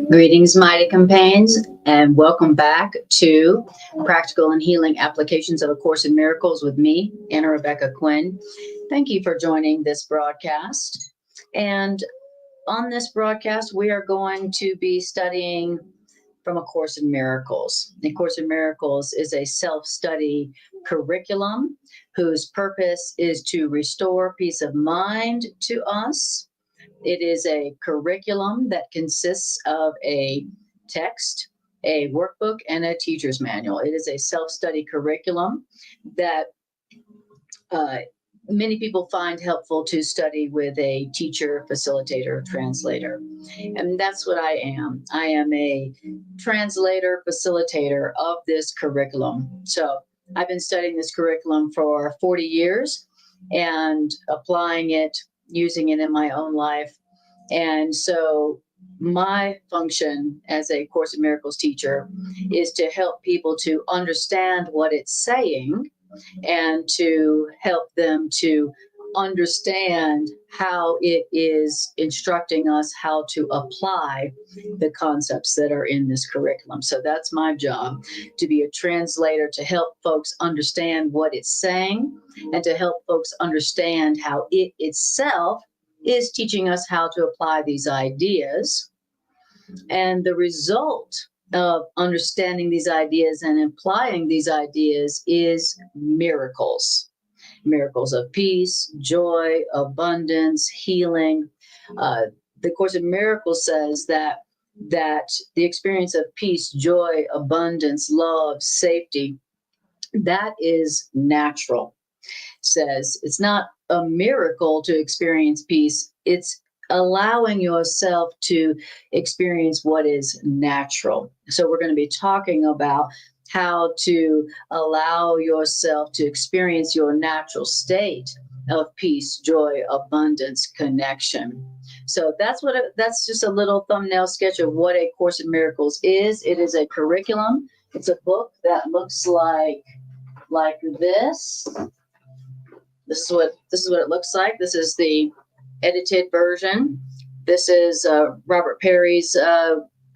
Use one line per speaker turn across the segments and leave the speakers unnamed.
Greetings, mighty companions, and welcome back to Practical and Healing Applications of A Course in Miracles with me, Anna Rebecca Quinn. Thank you for joining this broadcast. And on this broadcast, we are going to be studying from A Course in Miracles. A Course in Miracles is a self-study curriculum whose purpose is to restore peace of mind to us. It is a curriculum that consists of a text, a workbook, and a teacher's manual. It is a self-study curriculum that many people find helpful to study with a teacher, facilitator, translator. And that's what I am. I am a translator, facilitator of this curriculum. So I've been studying this curriculum for 40 years and applying it, using it in my own life. And so my function as a Course in Miracles teacher is to help people to understand what it's saying and to help them to understand how it is instructing us how to apply the concepts that are in this curriculum. So that's my job, to be a translator, to help folks understand what it's saying and to help folks understand how it itself is teaching us how to apply these ideas. And the result of understanding these ideas and applying these ideas is miracles. Miracles of peace, joy, abundance, healing. The Course in Miracles says that the experience of peace, joy, abundance, love, safety, that is natural. Says it's not a miracle to experience peace. It's allowing yourself to experience what is natural. So we're going to be talking about how to allow yourself to experience your natural state of peace, joy, abundance, connection. So that's just a little thumbnail sketch of what A Course in Miracles is. It is a curriculum. It's a book that looks like this. This is what it looks like. This is the edited version. This is Robert Perry's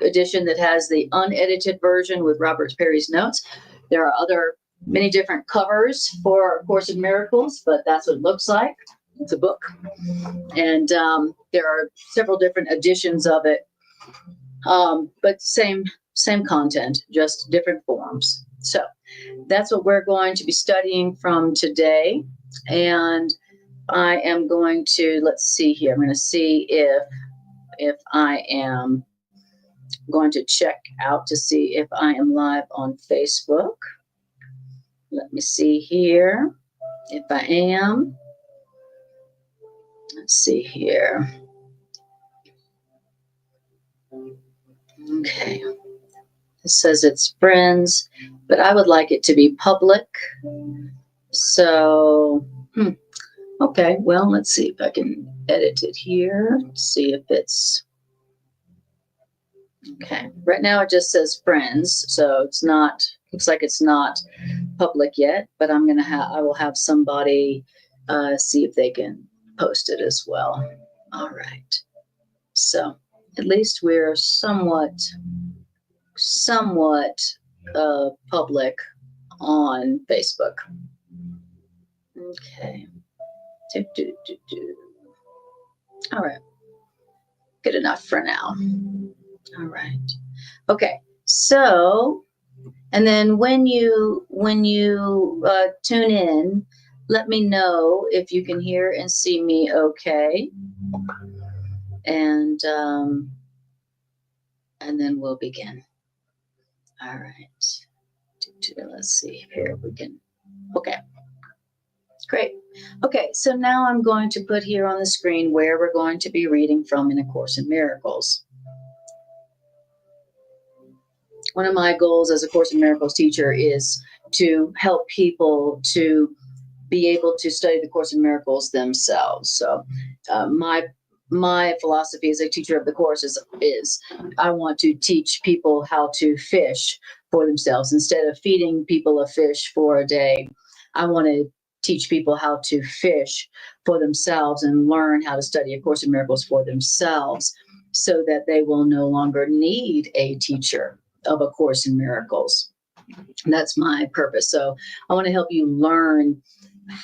edition that has the unedited version with Robert Perry's notes. There are many different covers for A Course in Miracles, but that's what it looks like. It's a book, and there are several different editions of it, but same content, just different forms. So that's what we're going to be studying from today. And I am going to, let's see here. I'm going to see if I am going to check out to see if I am live on Facebook. Let me see here if I am. Let's see here. Okay. It says it's friends, but I would like it to be public. So, okay, well, let's see if I can edit it here. See if it's okay. Right now it just says friends, so it's not, looks like it's not public yet, but I will have somebody see if they can post it as well. All right. So at least we're somewhat public on Facebook. Okay. All right. Good enough for now. All right. Okay. So, and then when you tune in, let me know if you can hear and see me okay. And then we'll begin. All right. Let's see here. We can. Okay. Great. Okay, so now I'm going to put here on the screen where we're going to be reading from in A Course in Miracles. One of my goals as a Course in Miracles teacher is to help people to be able to study the Course in Miracles themselves. So my philosophy as a teacher of the Course is I want to teach people how to fish for themselves. Instead of feeding people a fish for a day, I want to teach people how to fish for themselves and learn how to study A Course in Miracles for themselves. so that they will no longer need a teacher of A Course in Miracles. That's my purpose. So I want to help you learn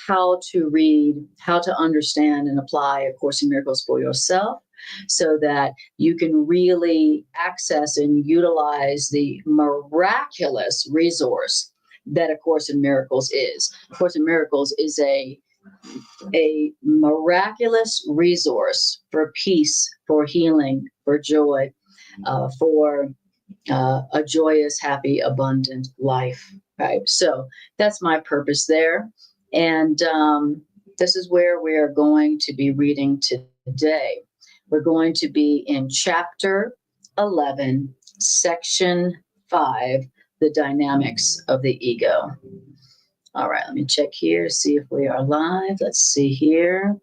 how to read, how to understand and apply A Course in Miracles for yourself, so that you can really access and utilize the miraculous resource that A Course in Miracles is. A Course in Miracles is a miraculous resource for peace, for healing, for joy, for a joyous, happy, abundant life. Right. So that's my purpose there. And this is where we are going to be reading today. We're going to be in chapter 11, section 5, the dynamics of the ego. All right, let me check here, see if we are live. Let's see here.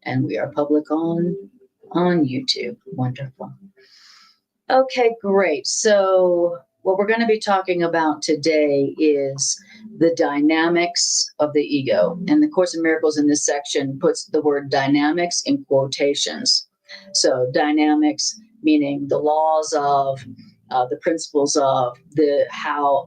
And we are public on YouTube. Wonderful. Okay, great. So what we're going to be talking about today is the dynamics of the ego. And the Course in Miracles in this section puts the word dynamics in quotations. So dynamics meaning the laws of, the principles of the how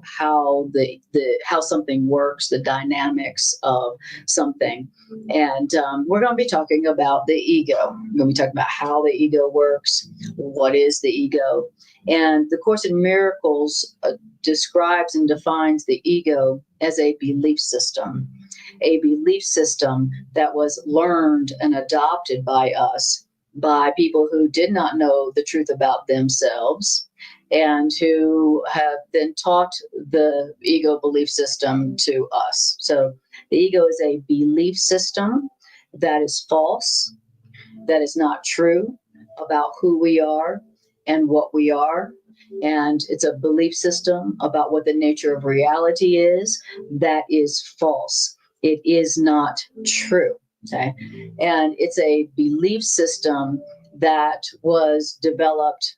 something works, the dynamics of something. And we're going to be talking about the ego. We're going to be talking about how the ego works, what is the ego. And the Course in Miracles describes and defines the ego as a belief system that was learned and adopted by us, by people who did not know the truth about themselves and who have then taught the ego belief system to us. So the ego is a belief system that is false, that is not true about who we are and what we are. And it's a belief system about what the nature of reality is that is false. It is not true. Okay. And it's a belief system that was developed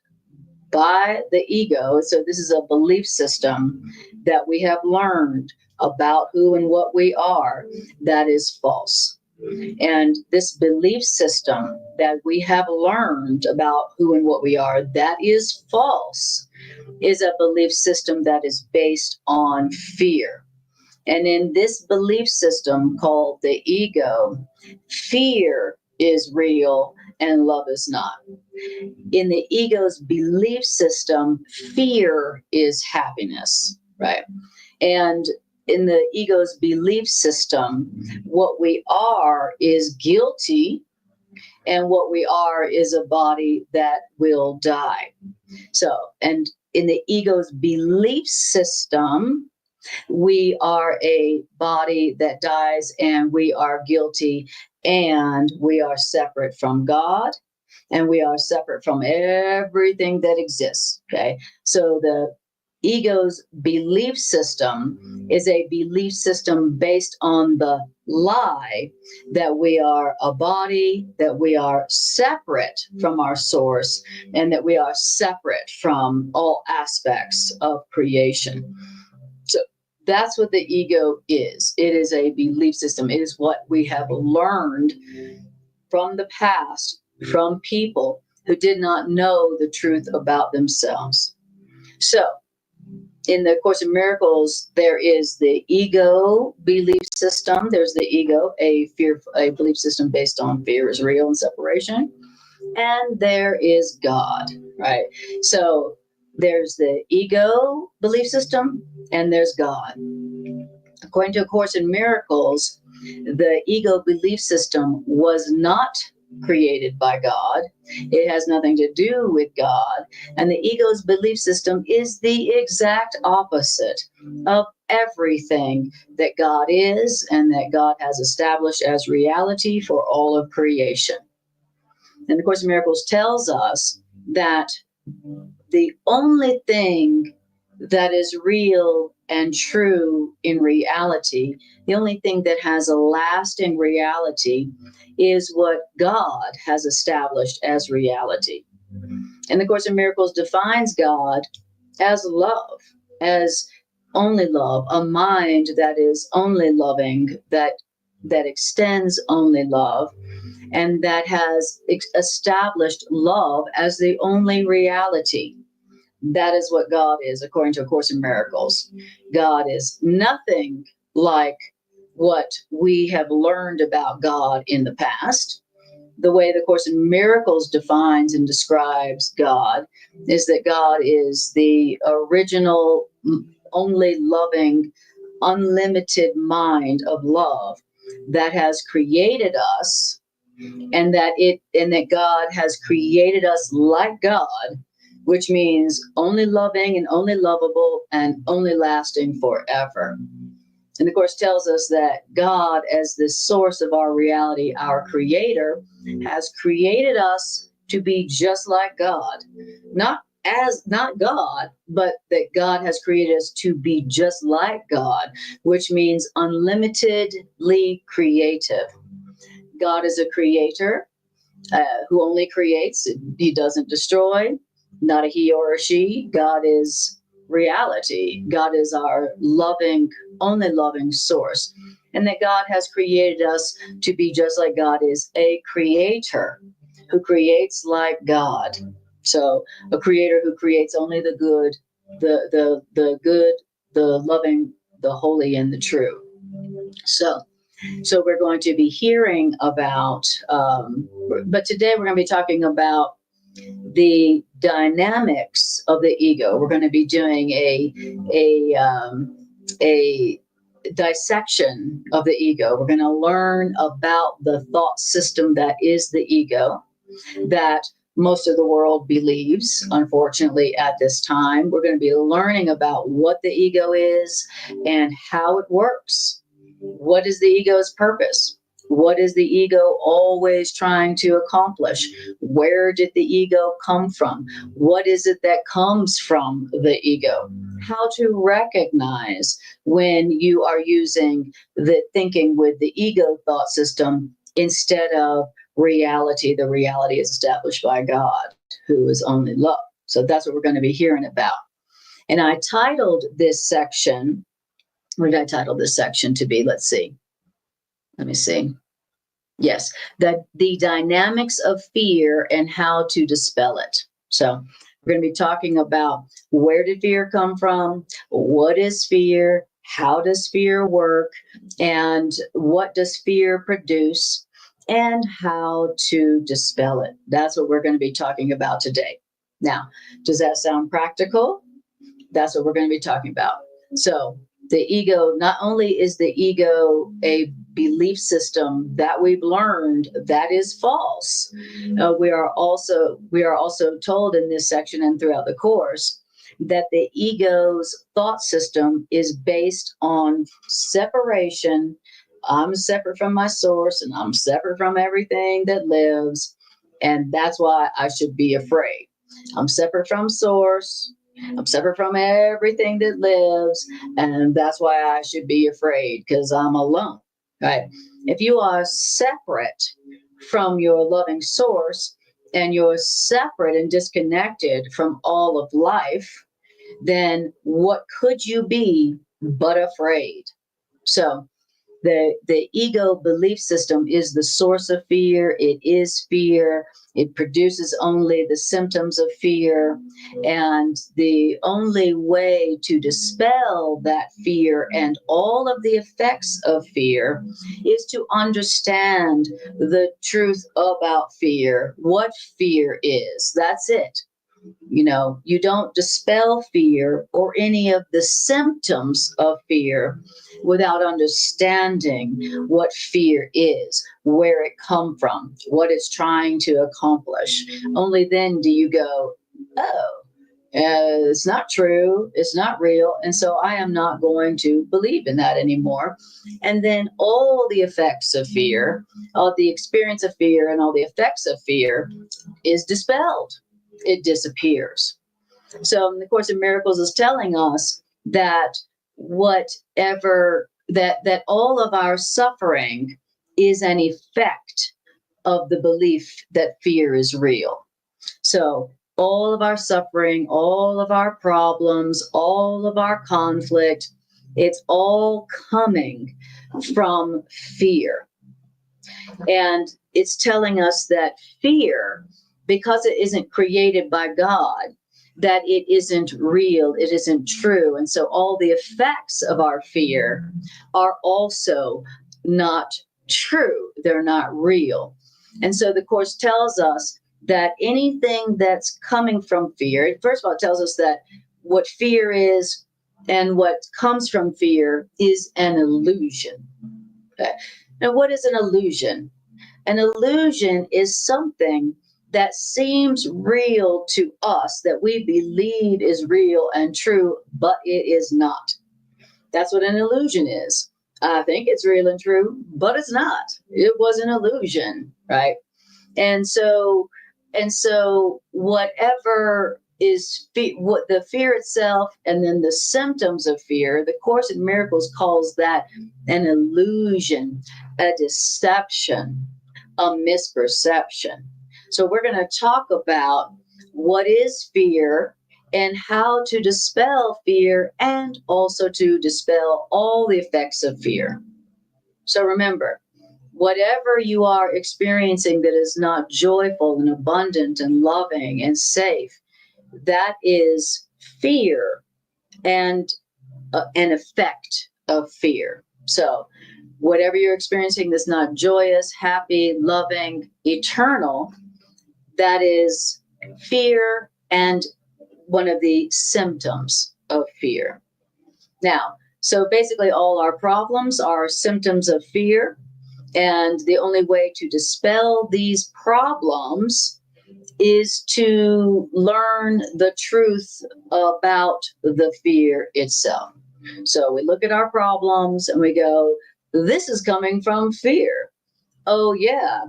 by the ego. So this is a belief system that we have learned about who and what we are that is false. And this belief system that we have learned about who and what we are that is false is a belief system that is based on fear. And in this belief system called the ego, fear is real and love is not. In the ego's belief system, fear is happiness, right? And in the ego's belief system, what we are is guilty, and what we are is a body that will die. So, and in the ego's belief system, we are a body that dies, and we are guilty, and we are separate from God, and we are separate from everything that exists. Okay. So the ego's belief system is a belief system based on the lie that we are a body, that we are separate from our source, and that we are separate from all aspects of creation. So that's what the ego is. It is a belief system. It is what we have learned from the past, from people who did not know the truth about themselves. So in the Course in Miracles, there is the ego belief system. There's the ego, a belief system based on fear is real and separation. And there is God, right? So there's the ego belief system, and there's God. According to A Course in Miracles, the ego belief system was not created by God. It has nothing to do with God. And the ego's belief system is the exact opposite of everything that God is and that God has established as reality for all of creation. And the Course in Miracles tells us that the only thing that is real and true in reality, the only thing that has a lasting reality is what God has established as reality. And the Course in Miracles defines God as love, as only love, a mind that is only loving, that extends only love, and that has established love as the only reality. That is what God is, according to A Course in Miracles. God is nothing like what we have learned about God in the past. The way the Course in Miracles defines and describes God is that God is the original, only loving, unlimited mind of love that has created us, and that God has created us like God, which means only loving and only lovable and only lasting forever. And the Course tells us that God, as the source of our reality, our creator, has created us to be just like God. Not God, but that God has created us to be just like God, which means unlimitedly creative. God is a creator who only creates. He doesn't destroy, not a he or a she. God is reality. God is our loving, only loving source. And that God has created us to be just like God is a creator who creates like God. So a creator who creates only the good, the good, the loving, the holy, and the true. So we're going to be hearing about, but today we're going to be talking about the dynamics of the ego. We're going to be doing a dissection of the ego. We're going to learn about the thought system that is the ego, that most of the world believes, unfortunately, at this time. We're going to be learning about what the ego is and how it works. What is the ego's purpose? What is the ego always trying to accomplish? Where did the ego come from? What is it that comes from the ego? How to recognize when you are using the thinking with the ego thought system instead of reality. The reality is established by God, who is only love. So that's what we're going to be hearing about. And I titled this section, what did I title this section to be? Let's see. Let me see. Yes, the dynamics of fear and how to dispel it. So we're going to be talking about where did fear come from? What is fear? How does fear work? And what does fear produce? And how to dispel it. That's what we're going to be talking about today. Now, does that sound practical? That's what we're going to be talking about. So the ego, not only is the ego a belief system that we've learned that is false, we are also told in this section and throughout the course that the ego's thought system is based on separation. I'm separate from my source and I'm separate from everything that lives, and that's why I should be afraid. I'm separate from source. I'm separate from everything that lives, and that's why I should be afraid, because I'm alone, right? If you are separate from your loving source and you're separate and disconnected from all of life, then what could you be but afraid? So the ego belief system is the source of fear. It is fear. It produces only the symptoms of fear. And the only way to dispel that fear and all of the effects of fear is to understand the truth about fear, what fear is. That's it. You don't dispel fear or any of the symptoms of fear without understanding what fear is, where it come from, what it's trying to accomplish. Only then do you go, oh, it's not true, it's not real, and so I am not going to believe in that anymore. And then all the effects of fear, all the experience of fear and all the effects of fear is dispelled. It disappears. So the Course in Miracles is telling us that that all of our suffering is an effect of the belief that fear is real. So all of our suffering, all of our problems, all of our conflict, it's all coming from fear. And it's telling us that fear, because it isn't created by God, that it isn't real, it isn't true. And so all the effects of our fear are also not true, they're not real. And so the Course tells us that anything that's coming from fear, first of all, it tells us that what fear is and what comes from fear is an illusion. Okay. Now, what is an illusion? An illusion is something that seems real to us, that we believe is real and true, but it is not. That's what an illusion is. I think it's real and true, but it's not. It was an illusion, right? And so, whatever is what the fear itself, and then the symptoms of fear, the Course in Miracles calls that an illusion, a deception, a misperception. So we're going to talk about what is fear and how to dispel fear, and also to dispel all the effects of fear. So remember, whatever you are experiencing that is not joyful and abundant and loving and safe, that is fear and an effect of fear. So whatever you're experiencing that's not joyous, happy, loving, eternal, that is fear and one of the symptoms of fear. Now, so basically all our problems are symptoms of fear, and the only way to dispel these problems is to learn the truth about the fear itself. So we look at our problems and we go, this is coming from fear. Oh, yeah.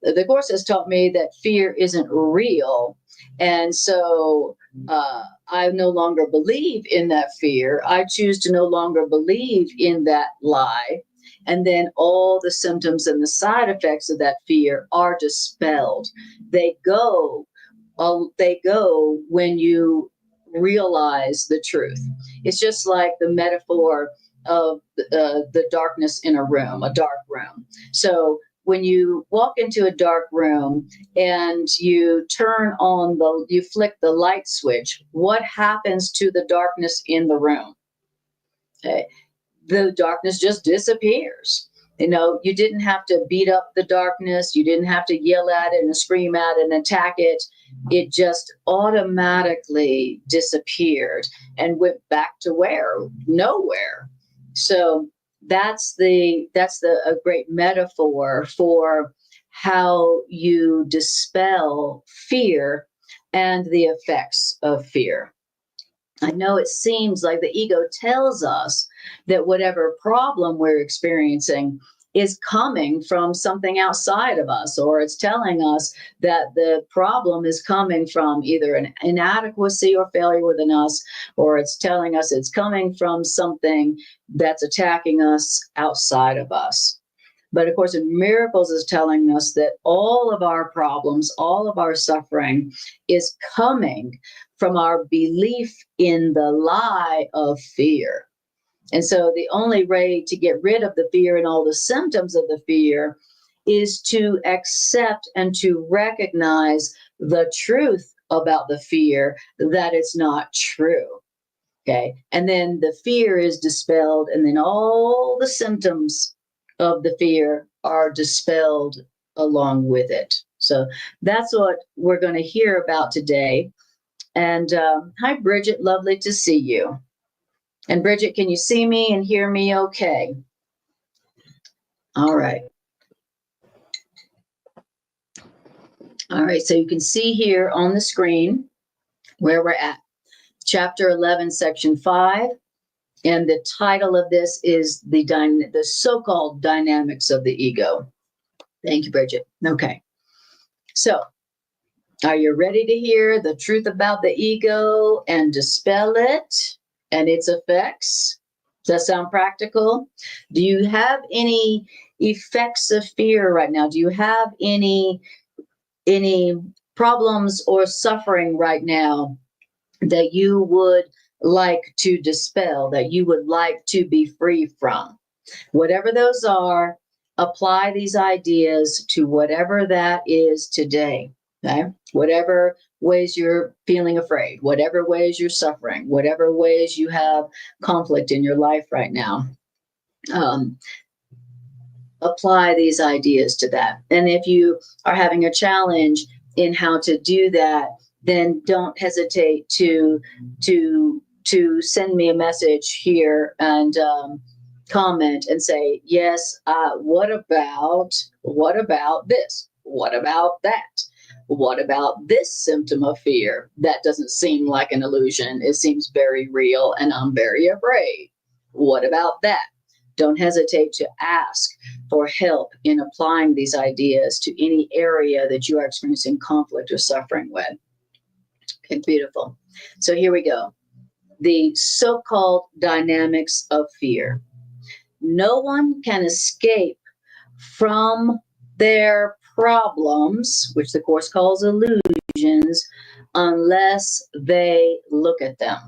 The Course has taught me that fear isn't real. And so I no longer believe in that fear. I choose to no longer believe in that lie. And then all the symptoms and the side effects of that fear are dispelled. They go when you realize the truth. It's just like the metaphor of the darkness in a room, a dark room. So when you walk into a dark room and you you flick the light switch, what happens to the darkness in the room? Okay. The darkness just disappears. You didn't have to beat up the darkness. You didn't have to yell at it and scream at it and attack it. It just automatically disappeared and went back to where? Nowhere. So that's a great metaphor for how you dispel fear and the effects of fear. I know it seems like the ego tells us that whatever problem we're experiencing is coming from something outside of us, or it's telling us that the problem is coming from either an inadequacy or failure within us, or it's telling us it's coming from something that's attacking us outside of us. But of course, in Miracles is telling us that all of our problems, all of our suffering is coming from our belief in the lie of fear. And so the only way to get rid of the fear and all the symptoms of the fear is to accept and to recognize the truth about the fear, that it's not true. Okay. And then the fear is dispelled, and then all the symptoms of the fear are dispelled along with it. So that's what we're going to hear about today. And hi, Bridget. Lovely to see you. And Bridget, can you see me and hear me okay? All right. All right. So you can see here on the screen where we're at. Chapter 11, Section 5. And the title of this is the so-called dynamics of the ego. Thank you, Bridget. Okay. So are you ready to hear the truth about the ego and dispel it and its effects? Does that sound practical? Do you have any effects of fear right now? Do you have any problems or suffering right now that you would like to dispel, that you would like to be free from? Whatever those are, apply these ideas to whatever that is today. Okay? Whatever ways you're feeling afraid, whatever ways you're suffering, whatever ways you have conflict in your life right now. Apply these ideas to that. And if you are having a challenge in how to do that, then don't hesitate to send me a message here and comment and say, yes, what about this? What about that? What about this symptom of fear? That doesn't seem like an illusion. It seems very real, and I'm very afraid. What about that? Don't hesitate to ask for help in applying these ideas to any area that you are experiencing conflict or suffering with. Okay, beautiful. So here we go. The so-called dynamics of fear. No one can escape from their problems, which the Course calls illusions, unless they look at them.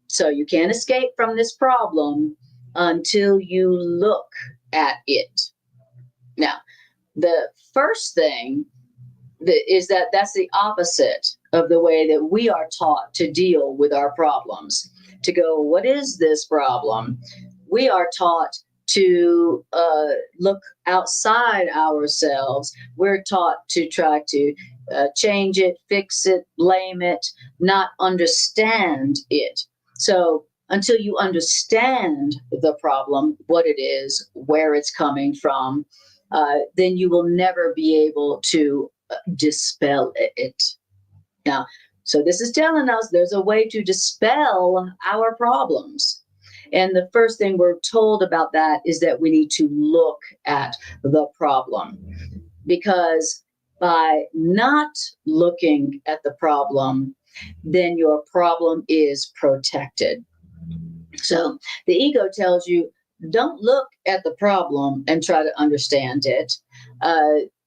So you can't escape from this problem until you look at it. Now, the first thing is that's the opposite of the way that we are taught to deal with our problems. To go, what is this problem? We are taught to look outside ourselves. We're taught to try to change it, fix it, blame it, not understand it. So until you understand the problem, what it is, where it's coming from, then you will never be able to dispel it. Now, so this is telling us there's a way to dispel our problems. And the first thing we're told about that is that we need to look at the problem. Because by not looking at the problem, then your problem is protected. So the ego tells you, don't look at the problem and try to understand it.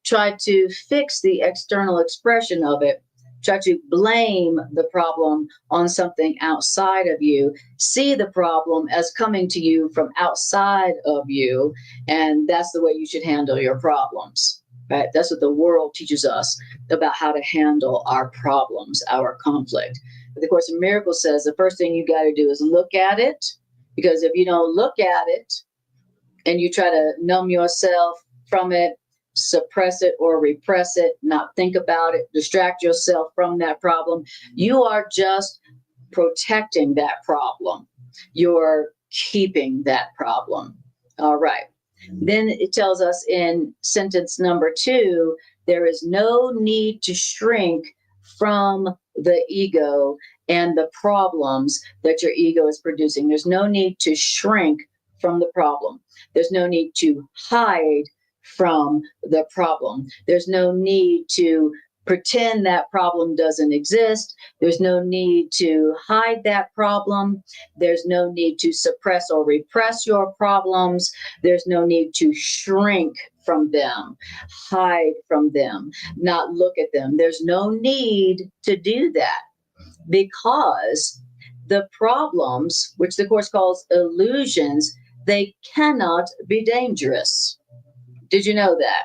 Try to fix the external expression of it. Try to blame the problem on something outside of you. See the problem as coming to you from outside of you. And that's the way you should handle your problems. Right? That's what the world teaches us about how to handle our problems, our conflict. But the Course in Miracles says the first thing you got to do is look at it, because if you don't look at it and you try to numb yourself from it, suppress it or repress it, not think about it, distract yourself from that problem, you are just protecting that problem. You're keeping that problem. All right. Then it tells us in sentence number 2, there is no need to shrink from the ego and the problems that your ego is producing. There's no need to shrink from the problem. There's no need to hide from the problem. There's no need to pretend that problem doesn't exist. There's no need to hide that problem. There's no need to suppress or repress your problems. There's no need to shrink from them, hide from them, not look at them. There's no need to do that, because the problems, which the Course calls illusions, they cannot be dangerous. Did you know that?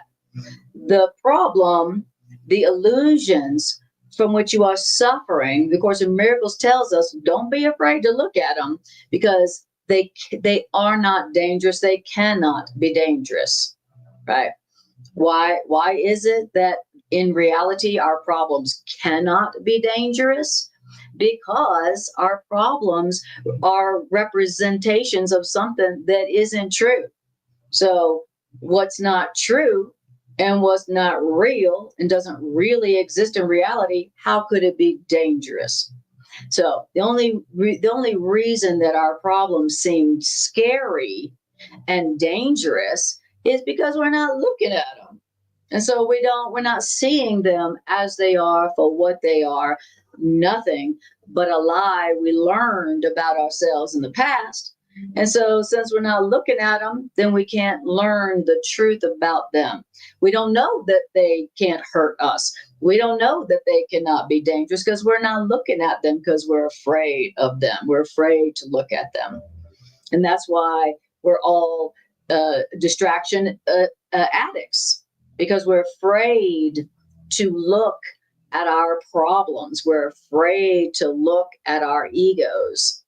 The problem, the illusions from which you are suffering, the Course in Miracles tells us, don't be afraid to look at them, because they are not dangerous. They cannot be dangerous, right? Why is it that in reality our problems cannot be dangerous? Because our problems are representations of something that isn't true. So what's not true and what's not real and doesn't really exist in reality, how could it be dangerous? So the only reason that our problems seem scary and dangerous is because we're not looking at them. And so we're not seeing them as they are for what they are, nothing but a lie we learned about ourselves in the past. And so since we're not looking at them, then we can't learn the truth about them. We don't know that they can't hurt us. We don't know that they cannot be dangerous because we're not looking at them, because we're afraid of them. We're afraid to look at them. And that's why we're all distraction addicts, because we're afraid to look at our problems. We're afraid to look at our egos.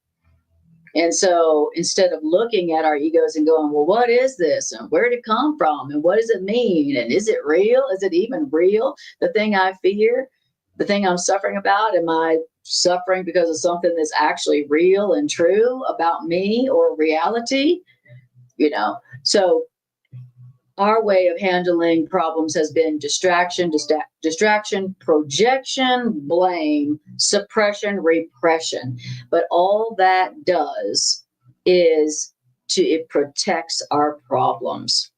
And so instead of looking at our egos and going, well, what is this? And where did it come from? And what does it mean? And is it real? Is it even real? The thing I fear, the thing I'm suffering about, am I suffering because of something that's actually real and true about me or reality? So our way of handling problems has been distraction, projection, blame, suppression, repression. But all that does is it protects our problems.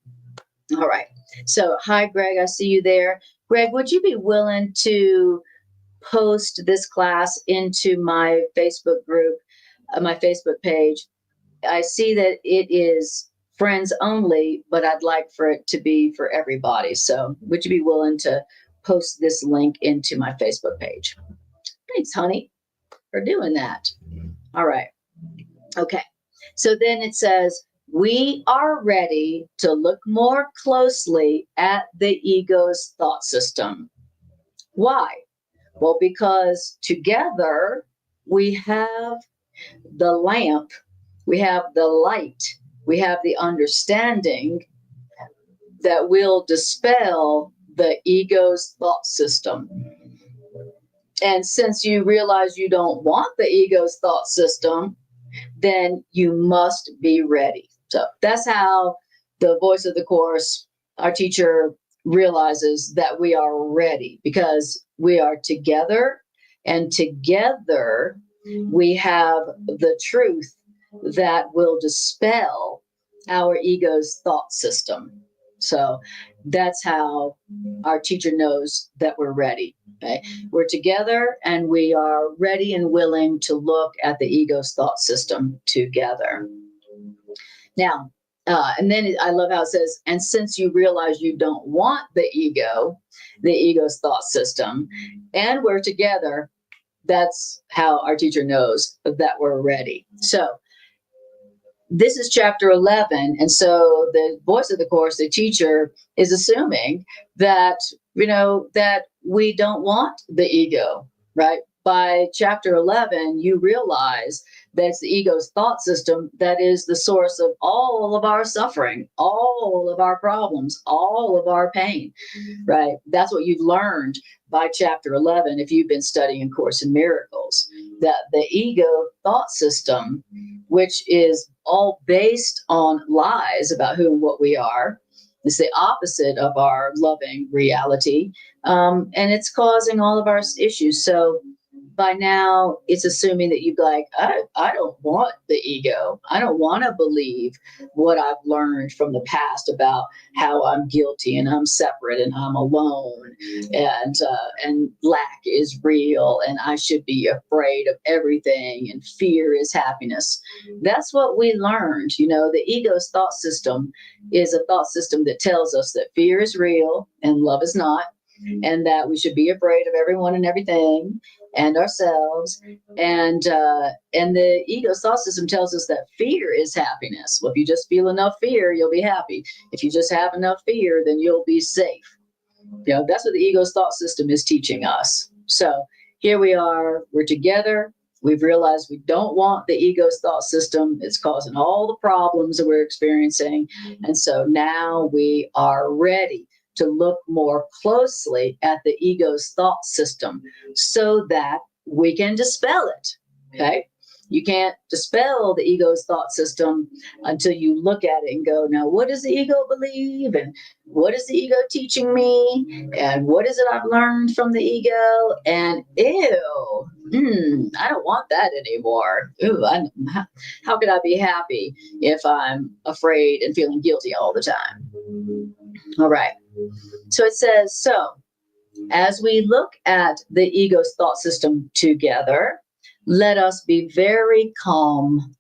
All right. So, hi, Greg. I see you there. Greg, would you be willing to post this class into my Facebook group, my Facebook page? I see that it is friends only, but I'd like for it to be for everybody. So would you be willing to post this link into my Facebook page? Thanks, honey, for doing that. All right. Okay. So then it says, we are ready to look more closely at the ego's thought system. Why? Well, because together we have the lamp, we have the light, we have the understanding that will dispel the ego's thought system. And since you realize you don't want the ego's thought system, then you must be ready. So that's how the voice of the course, our teacher, realizes that we are ready, because we are together, and together we have the truth that will dispel our ego's thought system. So that's how our teacher knows that we're ready. Okay? We're together and we are ready and willing to look at the ego's thought system together. Now, and then I love how it says, and since you realize you don't want the ego's thought system, and we're together, that's how our teacher knows that we're ready. So this is chapter 11. And so the voice of the course, the teacher, is assuming that, that we don't want the ego, right? By chapter 11, you realize that's the ego's thought system that is the source of all of our suffering, all of our problems, all of our pain, right? That's what you've learned by chapter 11 if you've been studying Course in Miracles, that the ego thought system, which is all based on lies about who and what we are, is the opposite of our loving reality, and it's causing all of our issues. So by now, it's assuming that you'd be like, I don't want the ego. I don't want to believe what I've learned from the past about how I'm guilty and I'm separate and I'm alone and lack is real and I should be afraid of everything and fear is happiness. That's what we learned. The ego's thought system is a thought system that tells us that fear is real and love is not, and that we should be afraid of everyone and everything and ourselves. And the ego's thought system tells us that fear is happiness. Well, if you just feel enough fear, you'll be happy. If you just have enough fear, then you'll be safe. That's what the ego's thought system is teaching us. So here we are, we're together. We've realized we don't want the ego's thought system. It's causing all the problems that we're experiencing. And so now we are ready to look more closely at the ego's thought system so that we can dispel it. Okay? You can't dispel the ego's thought system until you look at it and go, now, what does the ego believe? And what is the ego teaching me? And what is it I've learned from the ego? And I don't want that anymore. How could I be happy if I'm afraid and feeling guilty all the time? All right. So it says, so as we look at the ego's thought system together, let us be very calm.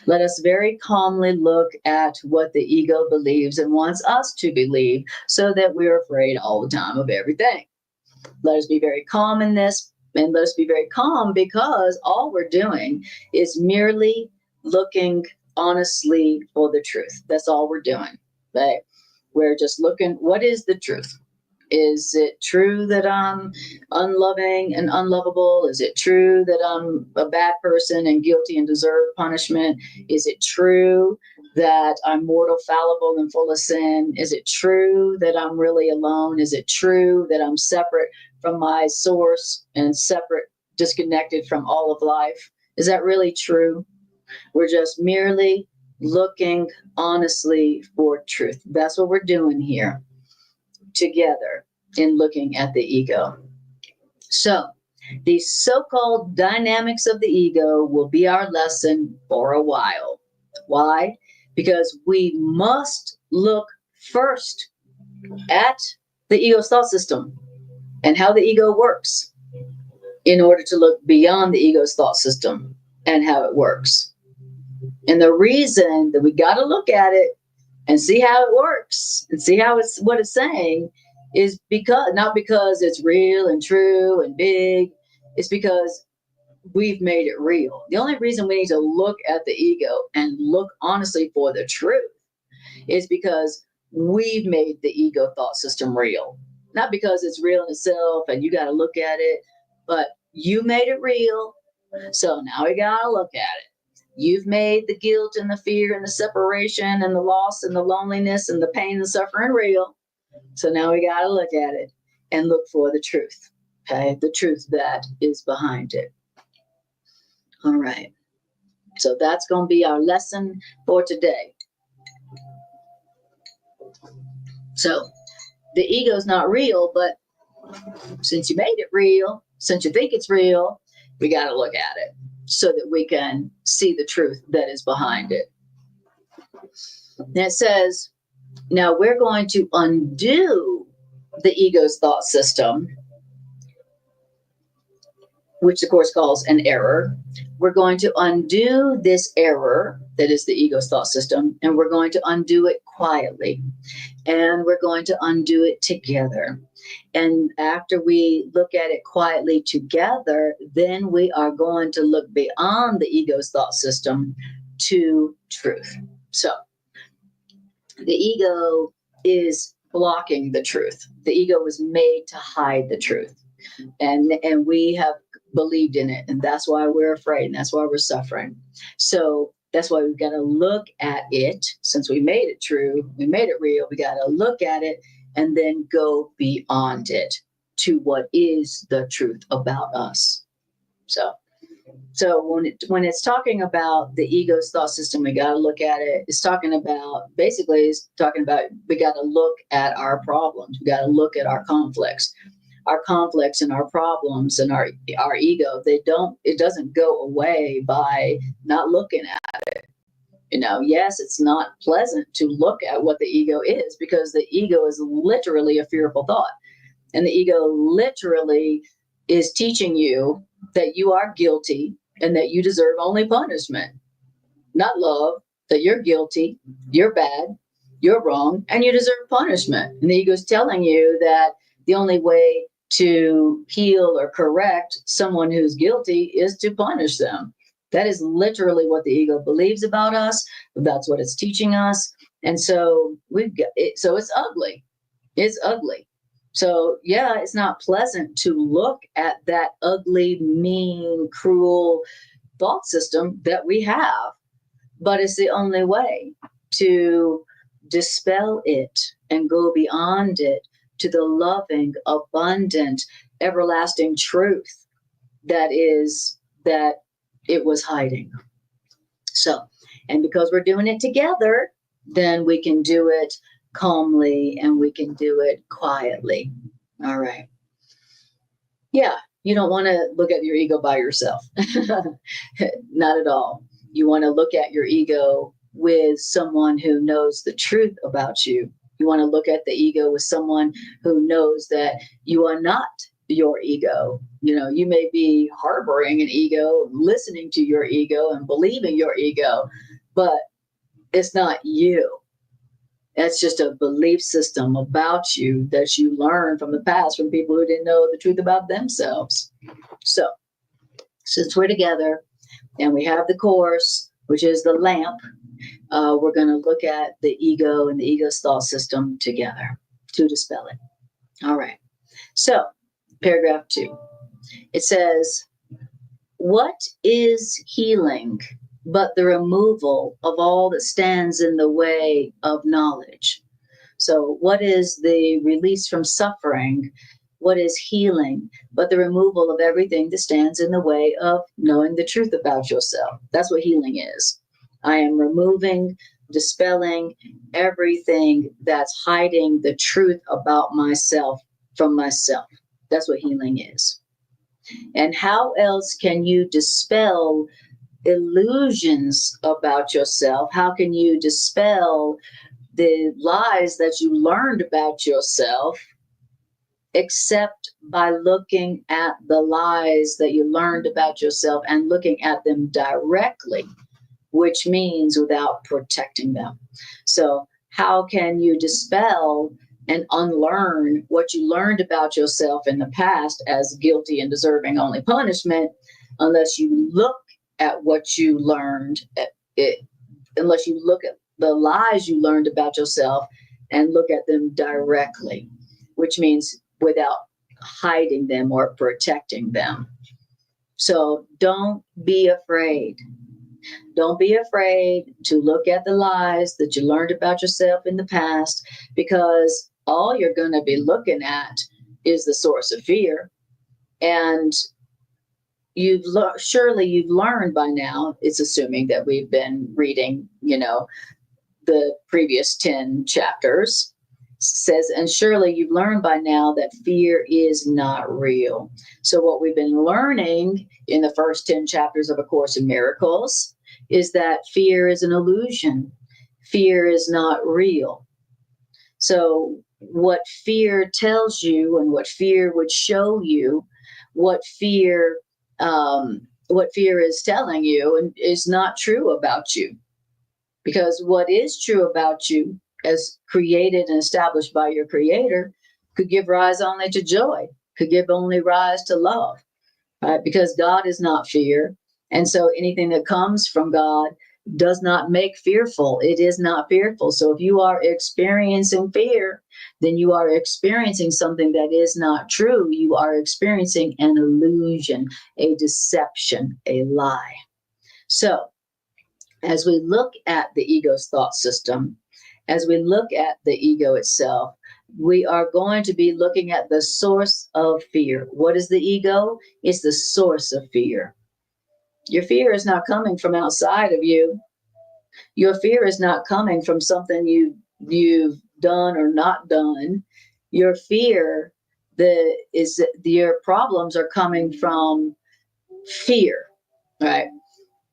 Let us very calmly look at what the ego believes and wants us to believe, so that we're afraid all the time of everything. Let us be very calm in this, and let us be very calm because all we're doing is merely looking honestly for the truth. That's all we're doing. Okay? We're just looking, what is the truth? Is it true that I'm unloving and unlovable? Is it true that I'm a bad person and guilty and deserve punishment? Is it true that I'm mortal, fallible, and full of sin? Is it true that I'm really alone? Is it true that I'm separate from my source and separate, disconnected from all of life? Is that really true? We're just merely looking honestly for truth. That's what we're doing here together in looking at the ego. So, the so-called dynamics of the ego will be our lesson for a while. Why? Because we must look first at the ego's thought system and how the ego works in order to look beyond the ego's thought system and how it works. And the reason that we got to look at it and see how it works and see how it's what it's saying is because not because it's real and true and big. It's because we've made it real. The only reason we need to look at the ego and look honestly for the truth is because we've made the ego thought system real. Not because it's real in itself and you got to look at it, but you made it real. So now we got to look at it. You've made the guilt and the fear and the separation and the loss and the loneliness and the pain and suffering real. So now we got to look at it and look for the truth. Okay, the truth that is behind it. All right. So that's going to be our lesson for today. So the ego is not real, but since you made it real, since you think it's real, we got to look at it so that we can see the truth that is behind it. And it says, now we're going to undo the ego's thought system, which the Course calls an error. We're going to undo this error that is the ego's thought system, and we're going to undo it quietly. And we're going to undo it together. And after we look at it quietly together, then we are going to look beyond the ego's thought system to truth. So the ego is blocking the truth. The ego was made to hide the truth. And we have believed in it. And that's why we're afraid. And that's why we're suffering. So that's why we've got to look at it. Since we made it true, we made it real, we got to look at it and then go beyond it to what is the truth about us. So when it's talking about the ego's thought system, we got to look at it. It's talking about, basically, it's talking about we got to look at our problems. We got to look at our conflicts. Our conflicts and our problems and our ego, it doesn't go away by not looking at it. Yes, it's not pleasant to look at what the ego is, because the ego is literally a fearful thought. And the ego literally is teaching you that you are guilty and that you deserve only punishment, not love, that you're guilty, you're bad, you're wrong, and you deserve punishment. And the ego is telling you that the only way to heal or correct someone who's guilty is to punish them. That is literally what the ego believes about us. That's what it's teaching us. And so we've got it. So it's ugly. It's ugly. So yeah, it's not pleasant to look at that ugly, mean, cruel thought system that we have, but it's the only way to dispel it and go beyond it to the loving, abundant, everlasting truth that it was hiding. So, and because we're doing it together, then we can do it calmly and we can do it quietly. All right. Yeah, you don't want to look at your ego by yourself. Not at all. You want to look at your ego with someone who knows the truth about you. You want to look at the ego with someone who knows that you are not your ego. You may be harboring an ego, listening to your ego and believing your ego, but it's not you. That's just a belief system about you that you learned from the past from people who didn't know the truth about themselves. So since we're together and we have the Course, which is the lamp, we're going to look at the ego and the ego's thought system together to dispel it. All right. So, paragraph 2. It says, what is healing but the removal of all that stands in the way of knowledge? So, what is the release from suffering? What is healing but the removal of everything that stands in the way of knowing the truth about yourself? That's what healing is. I am removing, dispelling everything that's hiding the truth about myself from myself. That's what healing is. And how else can you dispel illusions about yourself? How can you dispel the lies that you learned about yourself except by looking at the lies that you learned about yourself and looking at them directly, which means without protecting them? So, how can you dispel and unlearn what you learned about yourself in the past as guilty and deserving only punishment unless you look at what you learned, unless you look at the lies you learned about yourself and look at them directly, which means without hiding them or protecting them. So don't be afraid. Don't be afraid to look at the lies that you learned about yourself in the past, because all you're going to be looking at is the source of fear. And surely you've learned by now, it's assuming that we've been reading, the previous 10 chapters, says, and surely you've learned by now that fear is not real. So what we've been learning in the first 10 chapters of A Course in Miracles is that fear is an illusion. Fear is not real. So what fear tells you and what fear would show you, what fear is telling you and is not true about you. Because what is true about you, as created and established by your creator, could give rise only to joy, could give only rise to love, right? Because God is not fear. And so anything that comes from God does not make fearful. It is not fearful. So if you are experiencing fear, then you are experiencing something that is not true. You are experiencing an illusion, a deception, a lie. So as we look at the ego's thought system, as we look at the ego itself, we are going to be looking at the source of fear. What is the ego? It's the source of fear. Your fear is not coming from outside of you. Your fear is not coming from something you've done or not done. Your fear, your problems are coming from fear, right?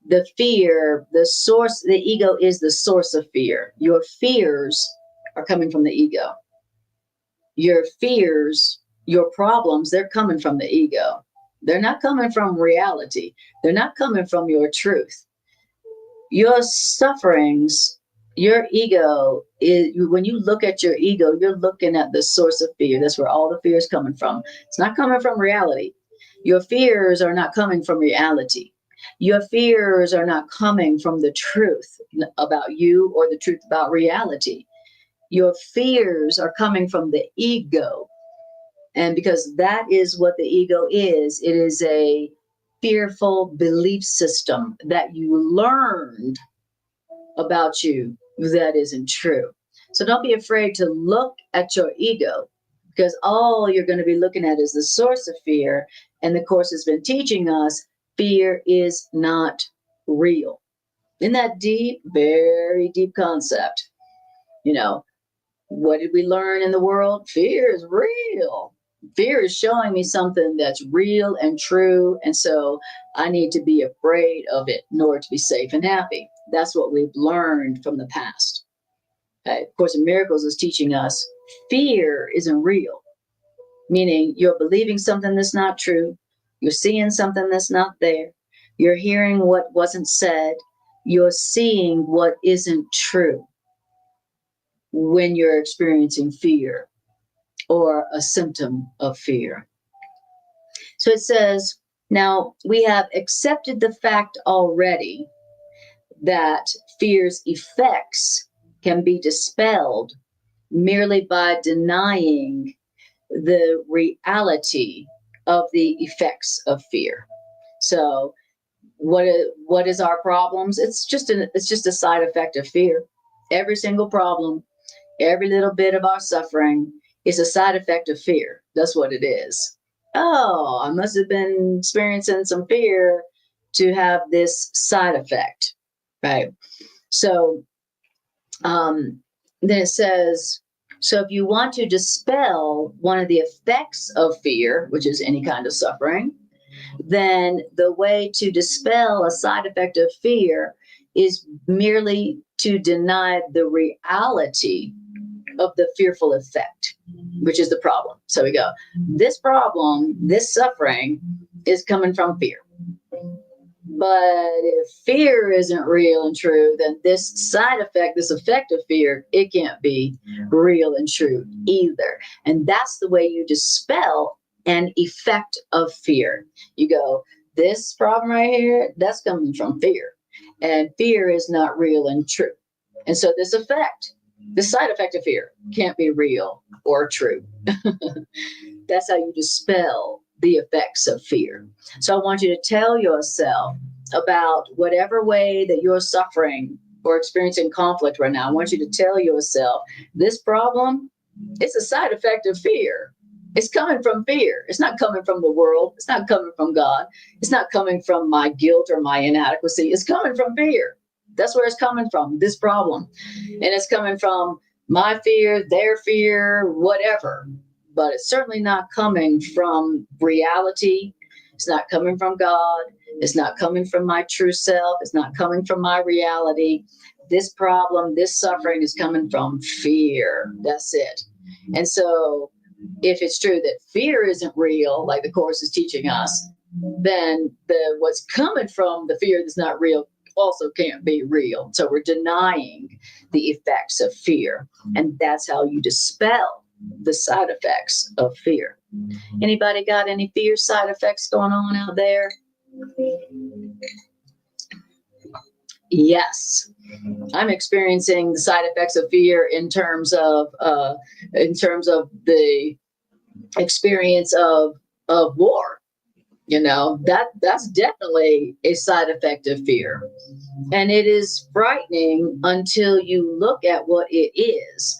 The fear, the source, the ego is the source of fear. Your fears are coming from the ego. Your fears, your problems, they're coming from the ego. They're not coming from reality. They're not coming from your truth. Your sufferings, your ego is, when you look at your ego, you're looking at the source of fear. That's where all the fear is coming from. It's not coming from reality. Your fears are not coming from reality. Your fears are not coming from the truth about you or the truth about reality. Your fears are coming from the ego. And because that is what the ego is, it is a fearful belief system that you learned about you that isn't true. So don't be afraid to look at your ego, because all you're going to be looking at is the source of fear. And the Course has been teaching us fear is not real. Isn't that deep? Very deep concept. What did we learn in the world? Fear is real. Fear is showing me something that's real and true. And so I need to be afraid of it in order to be safe and happy. That's what we've learned from the past. Of Course in Miracles is teaching us fear isn't real, meaning you're believing something that's not true. You're seeing something that's not there. You're hearing what wasn't said. You're seeing what isn't true when you're experiencing fear or a symptom of fear. So it says, now we have accepted the fact already that fear's effects can be dispelled merely by denying the reality of the effects of fear. So what is our problems? It's just a side effect of fear. Every single problem, every little bit of our suffering is a side effect of fear. That's what it is. Oh, I must have been experiencing some fear to have this side effect, right? So then it says, so if you want to dispel one of the effects of fear, which is any kind of suffering, then the way to dispel a side effect of fear is merely to deny the reality of the fearful effect, which is the problem. So we go, this problem, this suffering is coming from fear. But if fear isn't real and true, then this side effect, this effect of fear, it can't be real and true either. And that's the way you dispel an effect of fear. You go, this problem right here, that's coming from fear. And fear is not real and true. And so this effect, the side effect of fear, can't be real or true. That's how you dispel the effects of fear. So I want you to tell yourself about whatever way that you're suffering or experiencing conflict right now. I want you to tell yourself, this problem, it's a side effect of fear. It's coming from fear. It's not coming from the world. It's not coming from God. It's not coming from my guilt or my inadequacy. It's coming from fear. That's where it's coming from, this problem. And it's coming from my fear, their fear, whatever. But it's certainly not coming from reality. It's not coming from God. It's not coming from my true self. It's not coming from my reality. This problem, this suffering is coming from fear. That's it. And so if it's true that fear isn't real, like the Course is teaching us, then what's coming from the fear that's not real also can't be real. So we're denying the effects of fear. And that's how you dispel the side effects of fear. Anybody got any fear side effects going on out there? Yes, I'm experiencing the side effects of fear in terms of the experience of war. You know, that's definitely a side effect of fear, and it is frightening until you look at what it is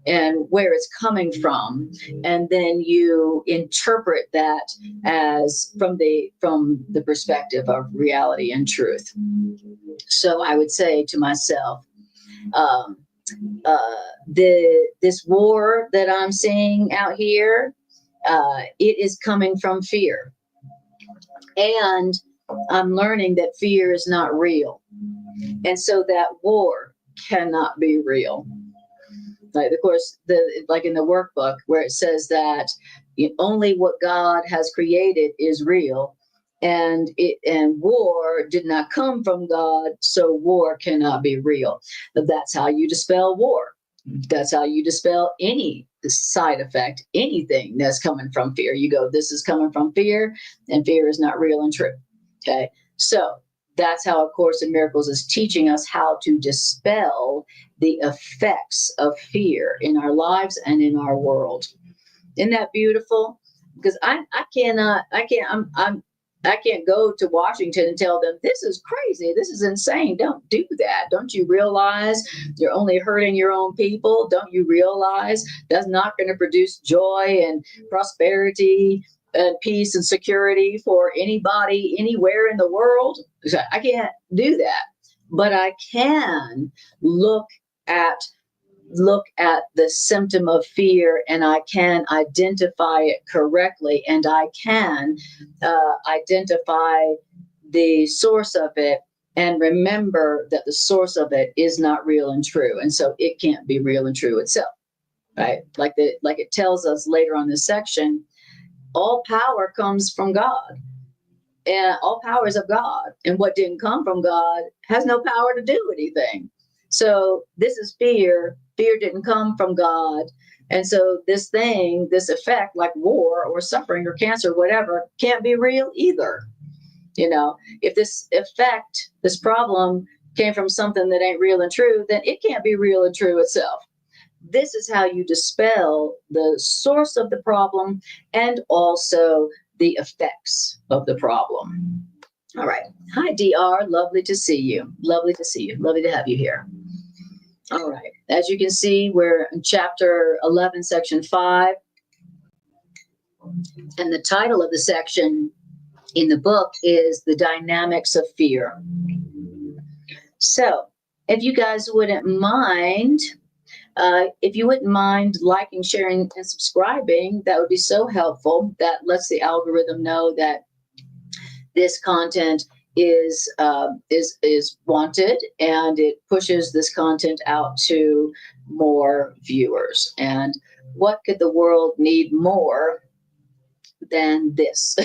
and where it's coming from, and then you interpret that as from the perspective of reality and truth. So I would say to myself, this war that I'm seeing out here, it is coming from fear, and I'm learning that fear is not real, and so that war cannot be real. Like, of course, like in the workbook where it says that only what God has created is real, and war did not come from God, so war cannot be real. But that's how you dispel war. That's how you dispel any side effect, anything that's coming from fear. You go, this is coming from fear, and fear is not real and true. Okay, so that's how A Course in Miracles is teaching us how to dispel the effects of fear in our lives and in our world. Isn't that beautiful? Because I can't go to Washington and tell them, this is crazy, this is insane. Don't do that. Don't you realize you're only hurting your own people? Don't you realize that's not going to produce joy and prosperity and peace and security for anybody anywhere in the world? I can't do that, but I can look at the symptom of fear, and I can identify it correctly, and I can identify the source of it and remember that the source of it is not real and true, and so it can't be real and true itself, right? Like it tells us later on this section, all power comes from God, and all power is of God, and what didn't come from God has no power to do anything. So this is fear. Fear didn't come from God. And so this effect, like war or suffering or cancer, whatever, can't be real either. You know, if this effect, this problem came from something that ain't real and true, then it can't be real and true itself. This is how you dispel the source of the problem and also the effects of the problem. All right. Hi, DR. Lovely to see you. Lovely to see you. Lovely to have you here. All right. As you can see, we're in chapter 11, section 5. And the title of the section in the book is The Dynamics of Fear. So if you guys wouldn't mind, liking, sharing, and subscribing, that would be so helpful. That lets the algorithm know that this content is wanted, and it pushes this content out to more viewers. And what could the world need more than this,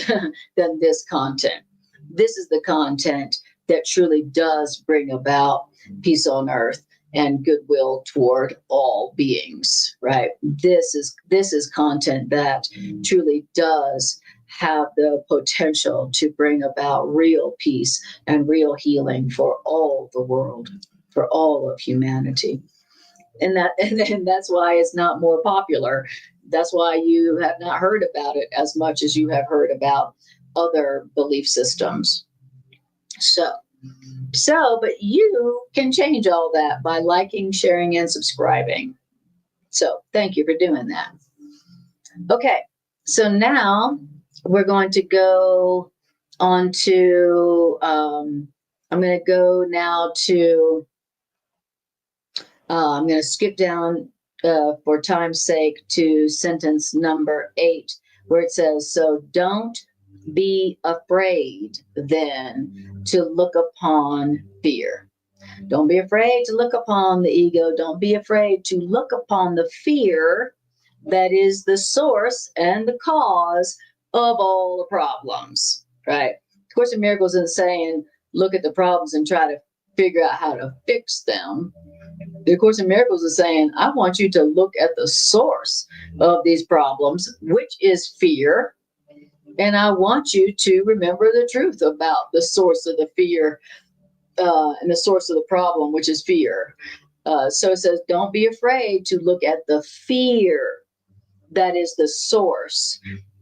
than this content? This is the content that truly does bring about peace on earth and goodwill toward all beings, right? This is content that truly does have the potential to bring about real peace and real healing for all the world, for all of humanity. And that's why it's not more popular. That's why you have not heard about it as much as you have heard about other belief systems. But you can change all that by liking, sharing, and subscribing. So thank you for doing that. Okay, so now we're going to go on to, I'm going to go now to, I'm going to skip down for time's sake to sentence number 8, where it says, so don't be afraid then to look upon fear. Don't be afraid to look upon the ego. Don't be afraid to look upon the fear that is the source and the cause of all the problems, right? Of Course in Miracles isn't saying look at the problems and try to figure out how to fix them. The Course in Miracles is saying, I want you to look at the source of these problems, which is fear. And I want you to remember the truth about the source of the fear and the source of the problem, which is fear. So it says, don't be afraid to look at the fear that is the source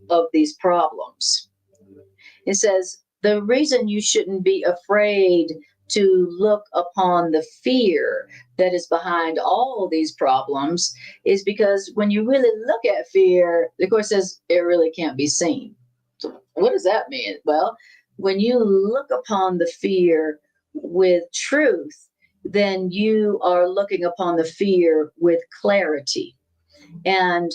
of these problems. It says, the reason you shouldn't be afraid to look upon the fear that is behind all these problems is because when you really look at fear, the Course says it really can't be seen. So what does that mean? Well, when you look upon the fear with truth, then you are looking upon the fear with clarity. And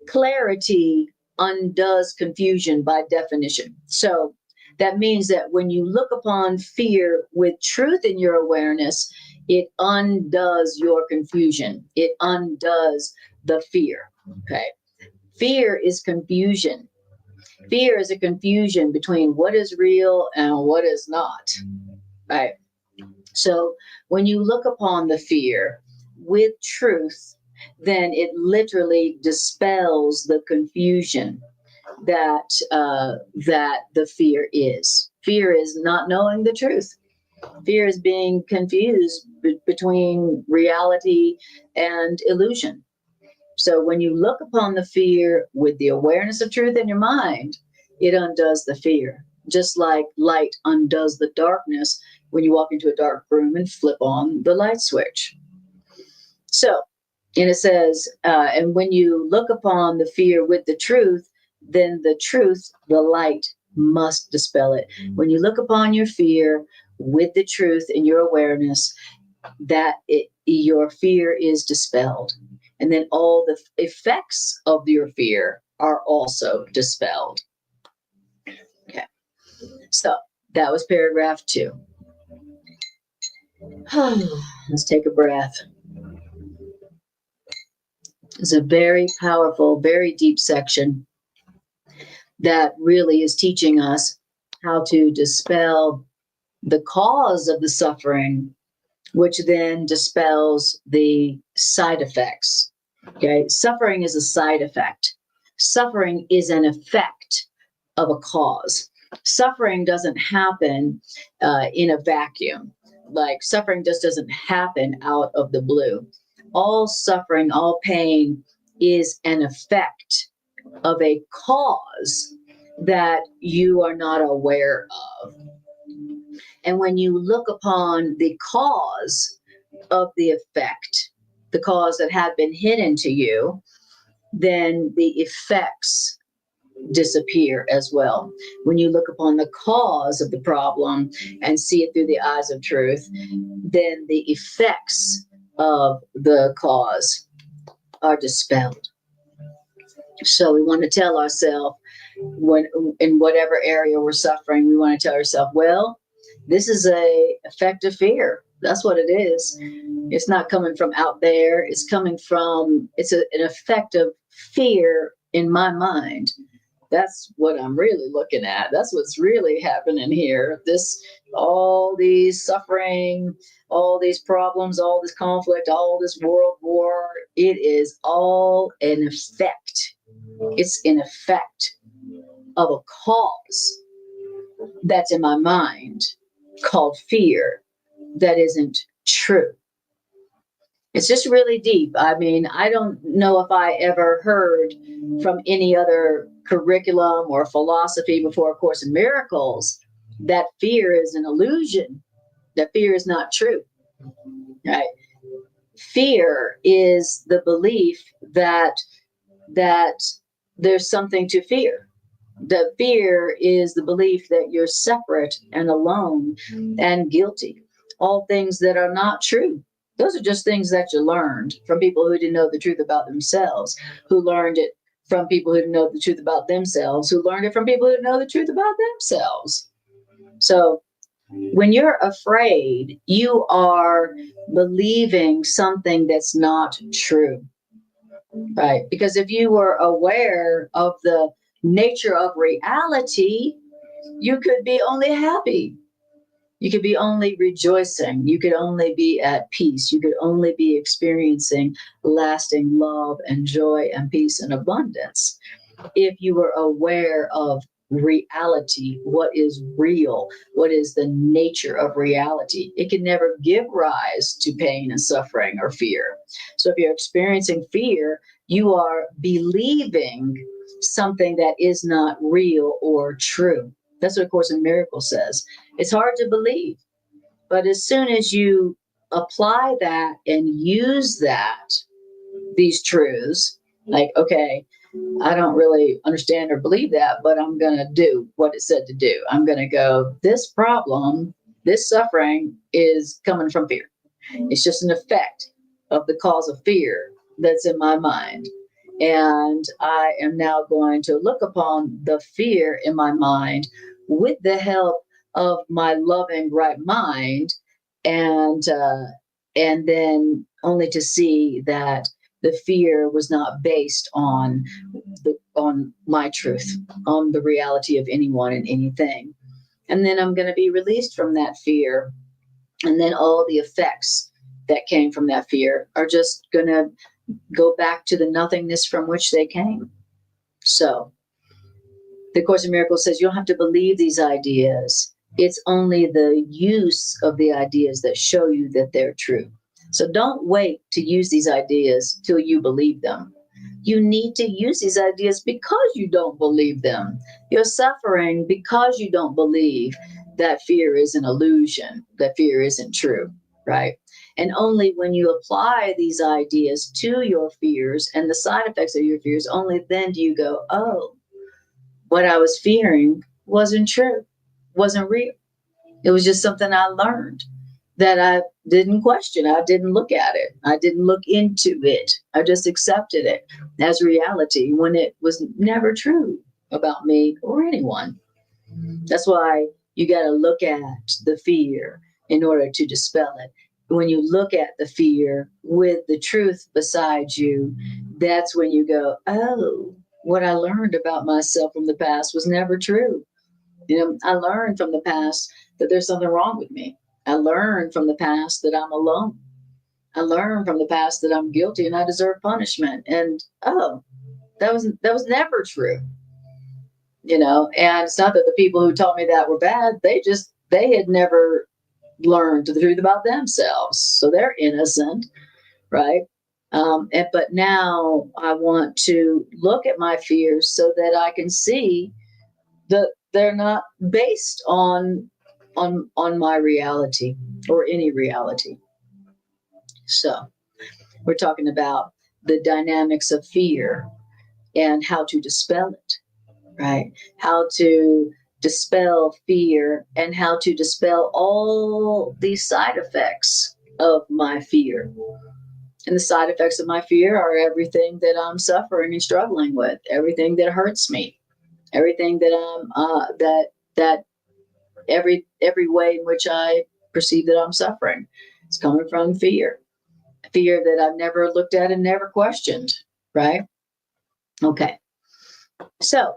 clarity undoes confusion by definition. So that means that when you look upon fear with truth in your awareness, it undoes your confusion. It undoes the fear. Okay. Fear is confusion. Fear is a confusion between what is real and what is not. Right. So when you look upon the fear with truth, then it literally dispels the confusion that the fear is. Fear is not knowing the truth. Fear is being confused between reality and illusion. So when you look upon the fear with the awareness of truth in your mind, it undoes the fear. Just like light undoes the darkness when you walk into a dark room and flip on the light switch. So, and it says, and when you look upon the fear with the truth, then the truth, the light, must dispel it. When you look upon your fear with the truth in your awareness, your fear is dispelled. And then all the effects of your fear are also dispelled. Okay. So that was paragraph 2. Let's take a breath. It's a very powerful, very deep section that really is teaching us how to dispel the cause of the suffering, which then dispels the side effects. Okay, suffering is a side effect. Suffering is an effect of a cause. Suffering doesn't happen in a vacuum. like suffering just doesn't happen out of the blue. All suffering, all pain is an effect of a cause that you are not aware of. And when you look upon the cause of the effect, the cause that had been hidden to you, then the effects disappear as well. When you look upon the cause of the problem and see it through the eyes of truth, then the effects of the cause are dispelled. So we want to tell ourselves, when in whatever area we're suffering, we want to tell ourselves, well, this is a effect of fear. That's what it is. It's not coming from out there. It's coming from, an effect of fear in my mind. That's what I'm really looking at. That's what's really happening here. All these suffering, all these problems, all this conflict, all this world war, it is all an effect. It's an effect of a cause that's in my mind called fear that isn't true. It's just really deep. I mean, I don't know if I ever heard from any other curriculum or philosophy before A Course in Miracles that fear is an illusion, that fear is not true, right? Fear is the belief that there's something to fear. The fear is the belief that you're separate and alone and guilty. All things that are not true. Those are just things that you learned from people who didn't know the truth about themselves, who learned it from people who didn't know the truth about themselves, who learned it from people who didn't know the truth about themselves. So when you're afraid, you are believing something that's not true, right? Because if you were aware of the nature of reality, you could be only happy. You could be only rejoicing. You could only be at peace. You could only be experiencing lasting love and joy and peace and abundance if you were aware of reality, what is real, what is the nature of reality. It can never give rise to pain and suffering or fear. So if you're experiencing fear, you are believing something that is not real or true. That's what A Course in Miracles says. It's hard to believe, but as soon as you apply that and use these truths, like, okay, I don't really understand or believe that, but I'm going to do what it said to do. I'm going to go, this problem, this suffering is coming from fear. It's just an effect of the cause of fear that's in my mind. And I am now going to look upon the fear in my mind with the help of my loving right mind, and then only to see that the fear was not based on my truth, on the reality of anyone and anything. And then I'm going to be released from that fear, and then all the effects that came from that fear are just going to go back to the nothingness from which they came. So the Course in Miracles says you don't have to believe these ideas. It's only the use of the ideas that show you that they're true. So don't wait to use these ideas till you believe them. You need to use these ideas because you don't believe them. You're suffering because you don't believe that fear is an illusion, that fear isn't true, right? And only when you apply these ideas to your fears and the side effects of your fears, only then do you go, oh, what I was fearing wasn't true, wasn't real. It was just something I learned that I didn't question. I didn't look at it. I didn't look into it. I just accepted it as reality when it was never true about me or anyone. That's why you got to look at the fear in order to dispel it. When you look at the fear with the truth beside you, that's when you go, oh, what I learned about myself from the past was never true. I learned from the past that there's something wrong with me. I learned from the past that I'm alone. I learned from the past that I'm guilty and I deserve punishment. And that was never true. And it's not that the people who taught me that were bad. They had never learned the truth about themselves. So they're innocent, right? But now I want to look at my fears so that I can see that they're not based on my reality or any reality. So we're talking about the dynamics of fear and how to dispel it, right? How to dispel fear and how to dispel all the side effects of my fear. And the side effects of my fear are everything that I'm suffering and struggling with, everything that hurts me, everything that that every way in which I perceive that I'm suffering. It's coming from fear, fear that I've never looked at and never questioned, right? Okay. So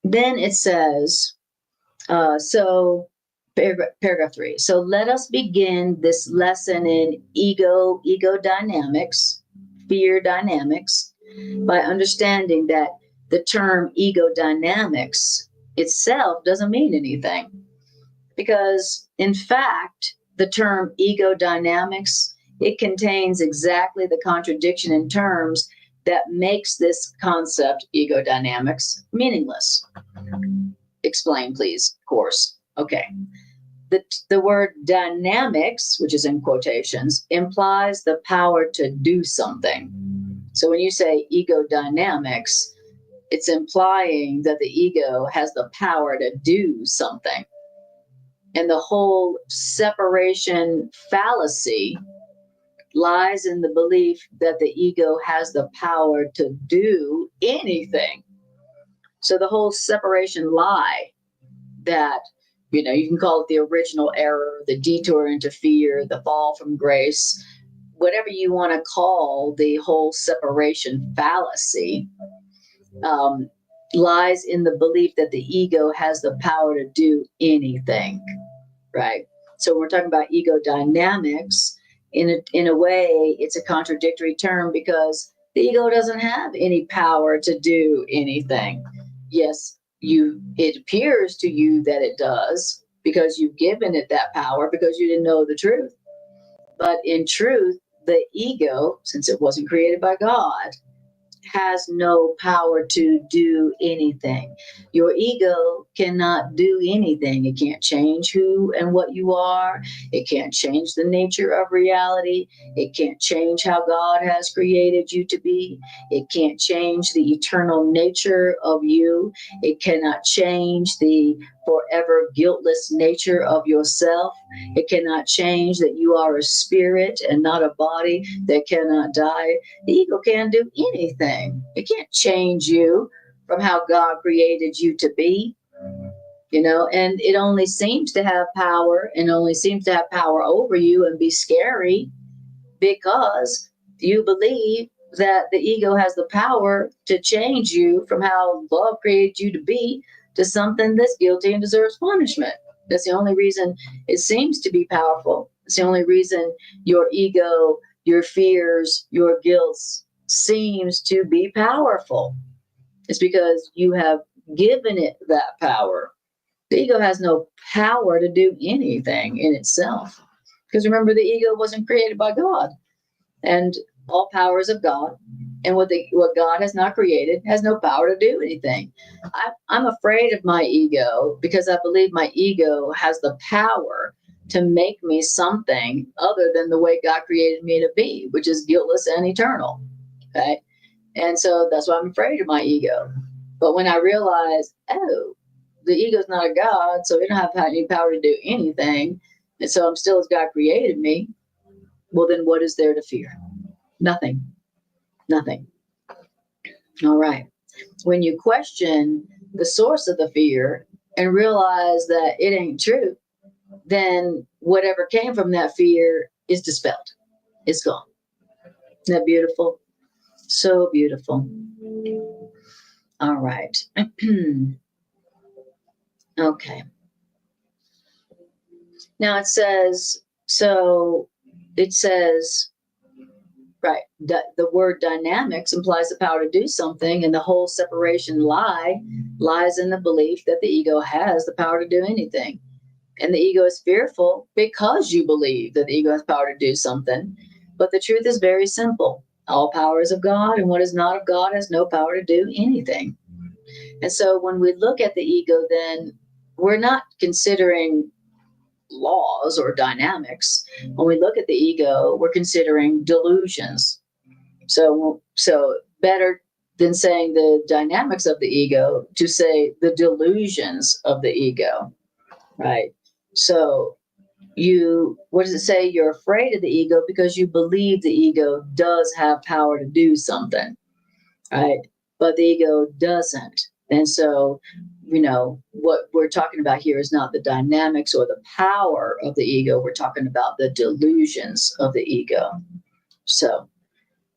then it says, paragraph 3. So let us begin this lesson in ego dynamics, fear dynamics, by understanding that the term ego dynamics itself doesn't mean anything. Because in fact, the term ego dynamics, it contains exactly the contradiction in terms that makes this concept, ego dynamics, meaningless. Explain, please, of course. Okay. The word dynamics, which is in quotations, implies the power to do something. So when you say ego dynamics, it's implying that the ego has the power to do something. And the whole separation fallacy lies in the belief that the ego has the power to do anything. So the whole separation lie that, you can call it the original error, the detour into fear, the fall from grace, whatever you want to call the whole separation fallacy, lies in the belief that the ego has the power to do anything, right? So we're talking about ego dynamics. In a way, it's a contradictory term because the ego doesn't have any power to do anything. Yes, it appears to you that it does because you've given it that power because you didn't know the truth. But in truth, the ego, since it wasn't created by God, has no power to do anything. Your ego cannot do anything. It can't change who and what you are. It can't change the nature of reality. It can't change how God has created you to be. It can't change the eternal nature of you. It cannot change the forever guiltless nature of yourself. It cannot change that you are a spirit and not a body that cannot die. The ego can't do anything. It can't change you from how God created you to be, and it only seems to have power and only seems to have power over you and be scary because you believe that the ego has the power to change you from how love created you to be to something that's guilty and deserves punishment. That's the only reason it seems to be powerful. It's the only reason your ego, your fears, your guilt seems to be powerful. It's because you have given it that power. The ego has no power to do anything in itself. Because remember, the ego wasn't created by God. And all powers of God. And what God has not created has no power to do anything. I'm afraid of my ego because I believe my ego has the power to make me something other than the way God created me to be, which is guiltless and eternal. Okay. And so that's why I'm afraid of my ego. But when I realize, the ego's not a God, so it don't have any power to do anything. And so I'm still as God created me. Well, then what is there to fear? Nothing. Nothing. All right. When you question the source of the fear and realize that it ain't true, then whatever came from that fear is dispelled. It's gone. Isn't that beautiful? So beautiful. All right. Okay. Now it says, right, the word dynamics implies the power to do something, and the whole separation lies in the belief that the ego has the power to do anything. And the ego is fearful because you believe that the ego has power to do something. But the truth is very simple. All power is of God, and what is not of God has no power to do anything. And so when we look at the ego, then we're not considering laws or dynamics. When we look at the ego, we're considering delusions. So better than saying the dynamics of the ego to say the delusions of the ego, right? So what does it say? You're afraid of the ego because you believe the ego does have power to do something, right? But the ego doesn't. And so, what we're talking about here is not the dynamics or the power of the ego. We're talking about the delusions of the ego. So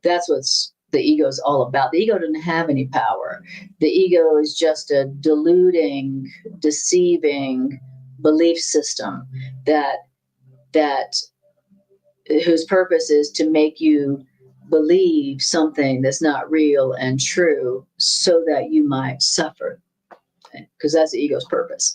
that's what's the ego is all about. The ego doesn't have any power. The ego is just a deluding, deceiving belief system that whose purpose is to make you believe something that's not real and true so that you might suffer, because that's the ego's purpose.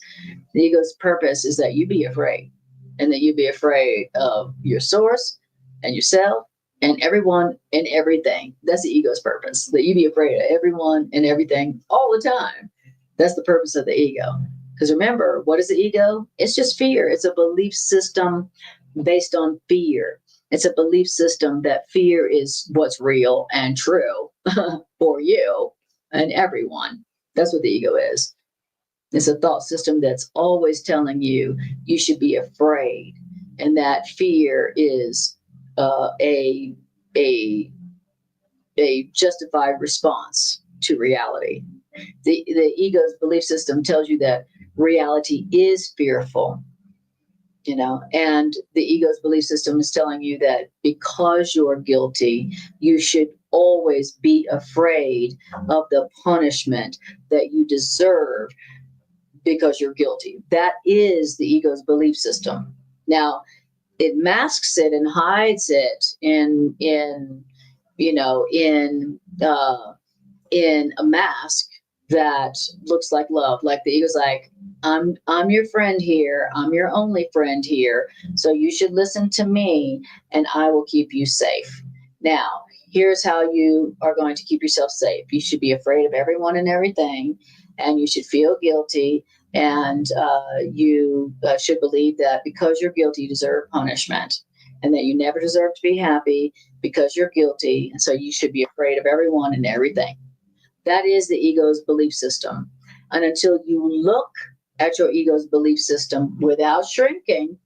The ego's purpose is that you be afraid, and that you be afraid of your source and yourself and everyone and everything. That's the ego's purpose, that you be afraid of everyone and everything all the time. That's the purpose of the ego. Because remember, what is the ego? It's just fear. It's a belief system based on fear. It's a belief system that fear is what's real and true for you and everyone. That's what the ego is. It's a thought system that's always telling you you should be afraid, and that fear is a justified response to reality. The ego's belief system tells you that reality is fearful, and the ego's belief system is telling you that because you're guilty, you should always be afraid of the punishment that you deserve because you're guilty. That is the ego's belief system. Now, it masks it and hides it in a mask that looks like love. Like the ego's like, I'm your friend here. I'm your only friend here. So you should listen to me and I will keep you safe. Now, here's how you are going to keep yourself safe. You should be afraid of everyone and everything, and you should feel guilty, and you should believe that because you're guilty, you deserve punishment, and that you never deserve to be happy because you're guilty. And so you should be afraid of everyone and everything. That is the ego's belief system. And until you look at your ego's belief system without shrinking,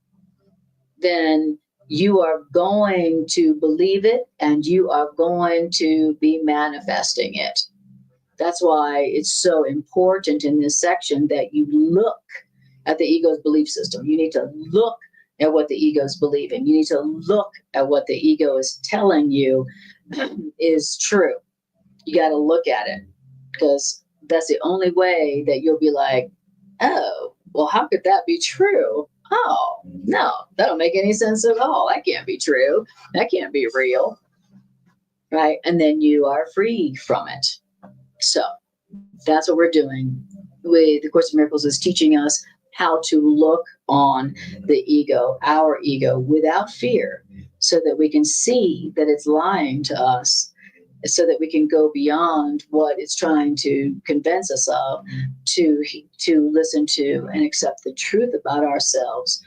then you are going to believe it and you are going to be manifesting it. That's why it's so important in this section that you look at the ego's belief system. You need to look at what the ego is believing. You need to look at what the ego is telling you is true. You got to look at it, because that's the only way that you'll be like, oh, well, how could that be true? Oh, no, that don't make any sense at all. That can't be true. That can't be real. Right? And then you are free from it. So that's what we're doing with the Course in Miracles, is teaching us how to look on the ego, our ego, without fear, so that we can see that it's lying to us, so that we can go beyond what it's trying to convince us of, to listen to and accept the truth about ourselves.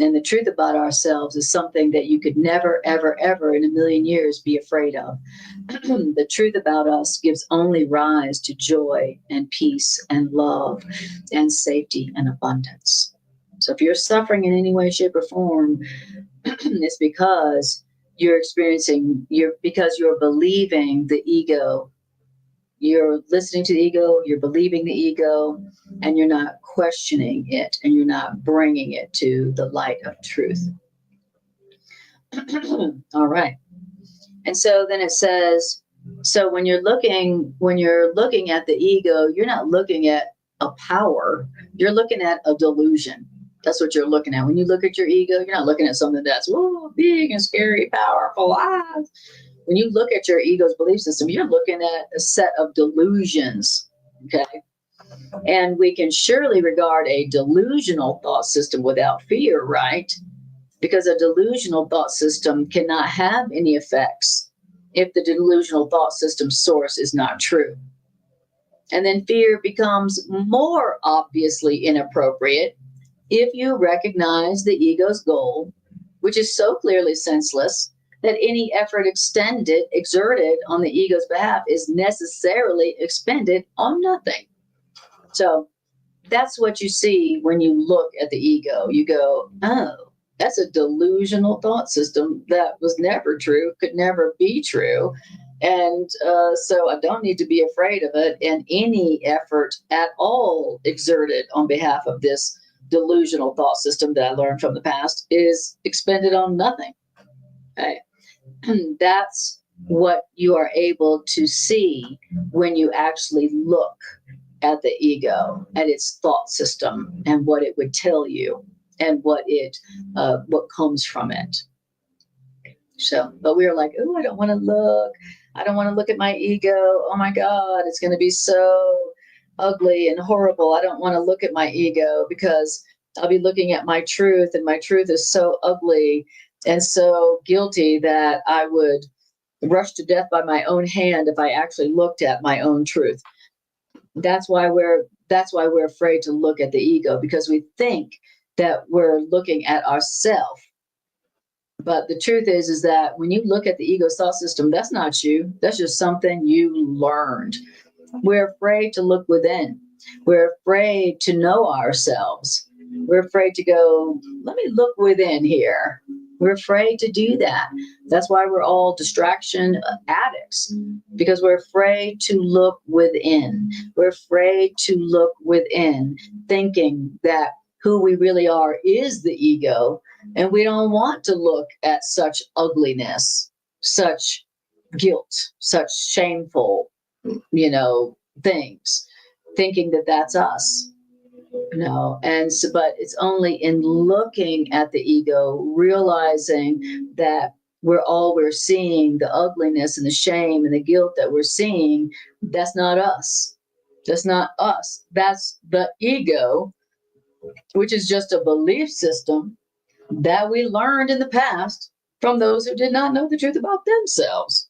And the truth about ourselves is something that you could never, ever, ever in a million years be afraid of. The truth about us gives only rise to joy and peace and love and safety and abundance. So if you're suffering in any way, shape, or form, it's because because you're believing the ego. You're listening to the ego, you're believing the ego, and you're not questioning it, and you're not bringing it to the light of truth. All right. And so then it says, so when you're looking at the ego, you're not looking at a power, you're looking at a delusion. That's what you're looking at. When you look at your ego, you're not looking at something that's big and scary, powerful. When you look at your ego's belief system, you're looking at a set of delusions. Okay. And we can surely regard a delusional thought system without fear, right? Because a delusional thought system cannot have any effects if the delusional thought system source is not true. And then fear becomes more obviously inappropriate if you recognize the ego's goal, which is so clearly senseless that any effort exerted on the ego's behalf is necessarily expended on nothing. So that's what you see when you look at the ego. You go, oh, that's a delusional thought system that was never true, could never be true. And so I don't need to be afraid of it. And any effort at all exerted on behalf of this delusional thought system that I learned from the past is expended on nothing. Okay? That's what you are able to see when you actually look at the ego, at its thought system, and what it would tell you, and what comes from it. So, but we were like, oh, I don't want to look. I don't want to look at my ego. Oh my God, it's going to be so ugly and horrible. I don't want to look at my ego because I'll be looking at my truth, and my truth is so ugly and so guilty that I would rush to death by my own hand if I actually looked at my own truth. That's why we're afraid to look at the ego, because we think that we're looking at ourselves. But the truth is that when you look at the ego thought system, that's not you. That's just something you learned. We're afraid to look within. We're afraid to know ourselves. We're afraid to go, let me look within here. We're afraid to do that. That's why we're all distraction addicts, because we're afraid to look within. We're afraid to look within, thinking that who we really are is the ego. And we don't want to look at such ugliness, such guilt, such shameful, things, thinking that that's us. And so, but it's only in looking at the ego, realizing that we're seeing the ugliness and the shame and the guilt that we're seeing. That's not us. That's not us. That's the ego, which is just a belief system that we learned in the past from those who did not know the truth about themselves.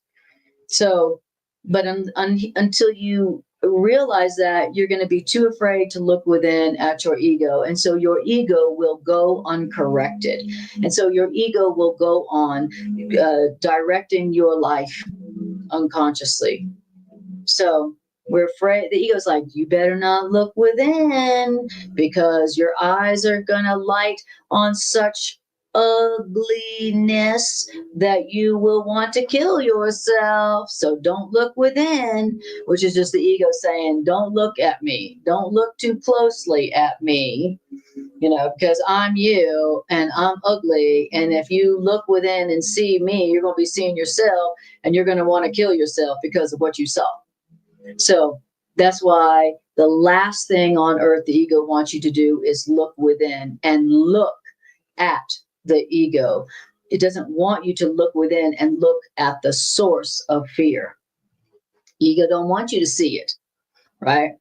So, but until you realize that, you're going to be too afraid to look within at your ego. And so your ego will go uncorrected. And so your ego will go on directing your life unconsciously. So we're afraid. The ego's like, you better not look within, because your eyes are going to light on such ugliness that you will want to kill yourself. So don't look within, which is just the ego saying, don't look at me. Don't look too closely at me, because I'm you and I'm ugly. And if you look within and see me, you're going to be seeing yourself, and you're going to want to kill yourself because of what you saw. So that's why the last thing on earth the ego wants you to do is look within and look at the ego. It doesn't want you to look within and look at the source of fear. Ego don't want you to see it, right?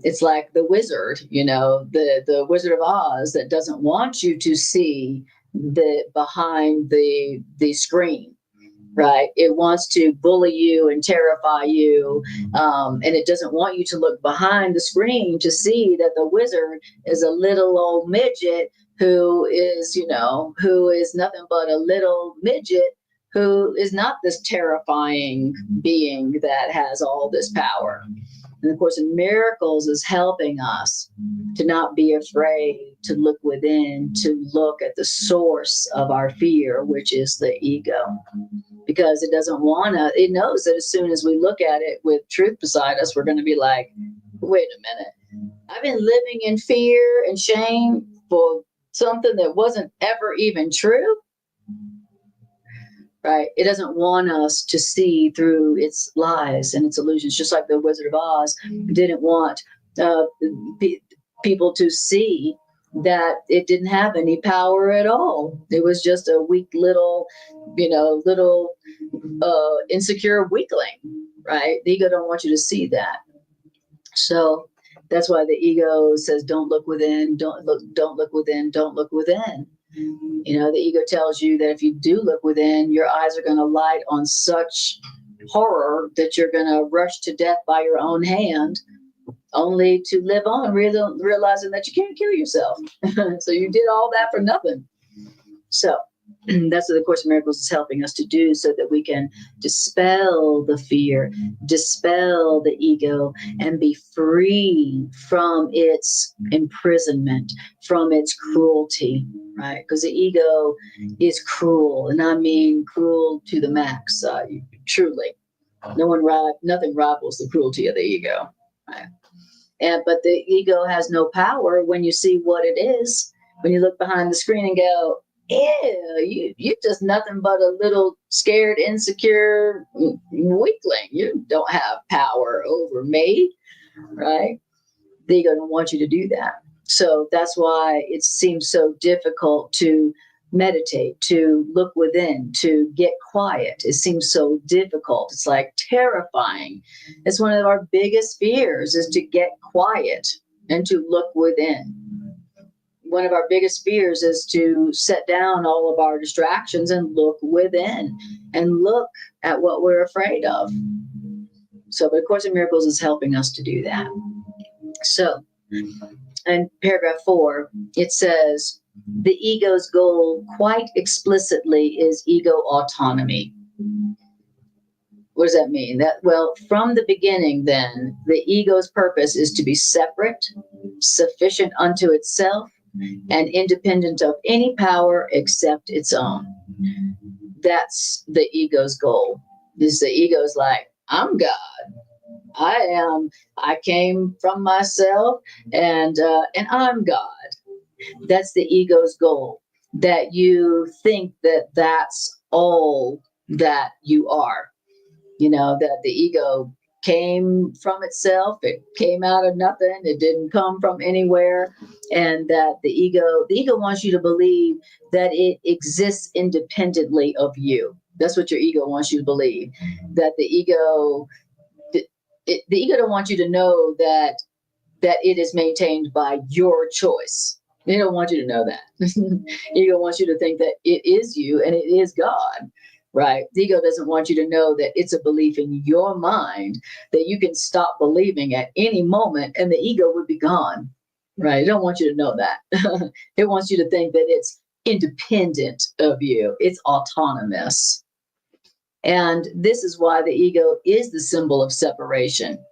It's like the wizard, the Wizard of Oz, that doesn't want you to see the behind the screen. Right. It wants to bully you and terrify you. And it doesn't want you to look behind the screen to see that the wizard is a little old midget who is nothing but a little midget who is not this terrifying being that has all this power. And of course, in miracles is helping us to not be afraid to look within, to look at the source of our fear, which is the ego. Because it knows that as soon as we look at it with truth beside us, we're going to be like, wait a minute. I've been living in fear and shame for something that wasn't ever even true. Right? It doesn't want us to see through its lies and its illusions, just like the Wizard of Oz didn't want people to see that it didn't have any power at all. It was just a weak little insecure weakling, right? The ego don't want you to see that. So that's why the ego says, don't look within, don't look within, don't look within. The ego tells you that if you do look within, your eyes are going to light on such horror that you're going to rush to death by your own hand, only to live on, realizing that you can't kill yourself. So you did all that for nothing. So that's what the Course in Miracles is helping us to do, so that we can dispel the fear, dispel the ego, and be free from its imprisonment, from its cruelty, right? Because the ego is cruel, and I mean cruel to the max, truly. Nothing rivals the cruelty of the ego, right? But the ego has no power when you see what it is. When you look behind the screen and go, ew, you're just nothing but a little scared, insecure weakling. You don't have power over me, right? The ego don't want you to do that. So that's why it seems so difficult to meditate, to look within, to get quiet. It seems so difficult. It's like terrifying. It's one of our biggest fears, is to get quiet and to look within. One of our biggest fears is to set down all of our distractions and look within and look at what we're afraid of. So the Course in Miracles is helping us to do that. So in paragraph 4, it says, the ego's goal quite explicitly is ego autonomy. What does that mean? Well, from the beginning, then, the ego's purpose is to be separate, sufficient unto itself, and independent of any power except its own. That's the ego's goal. The ego's like, I'm God. I came from myself, and I'm God. That's the ego's goal. That you think that that's all that you are. That the ego came from itself. It came out of nothing. It didn't come from anywhere. And that the ego wants you to believe that it exists independently of you. That's what your ego wants you to believe. That the ego don't want you to know that it is maintained by your choice. They don't want you to know that. Ego wants you to think that it is you and it is God, right? The ego doesn't want you to know that it's a belief in your mind that you can stop believing at any moment and the ego would be gone, right? It don't want you to know that. It wants you to think that it's independent of you. It's autonomous. And this is why the ego is the symbol of separation.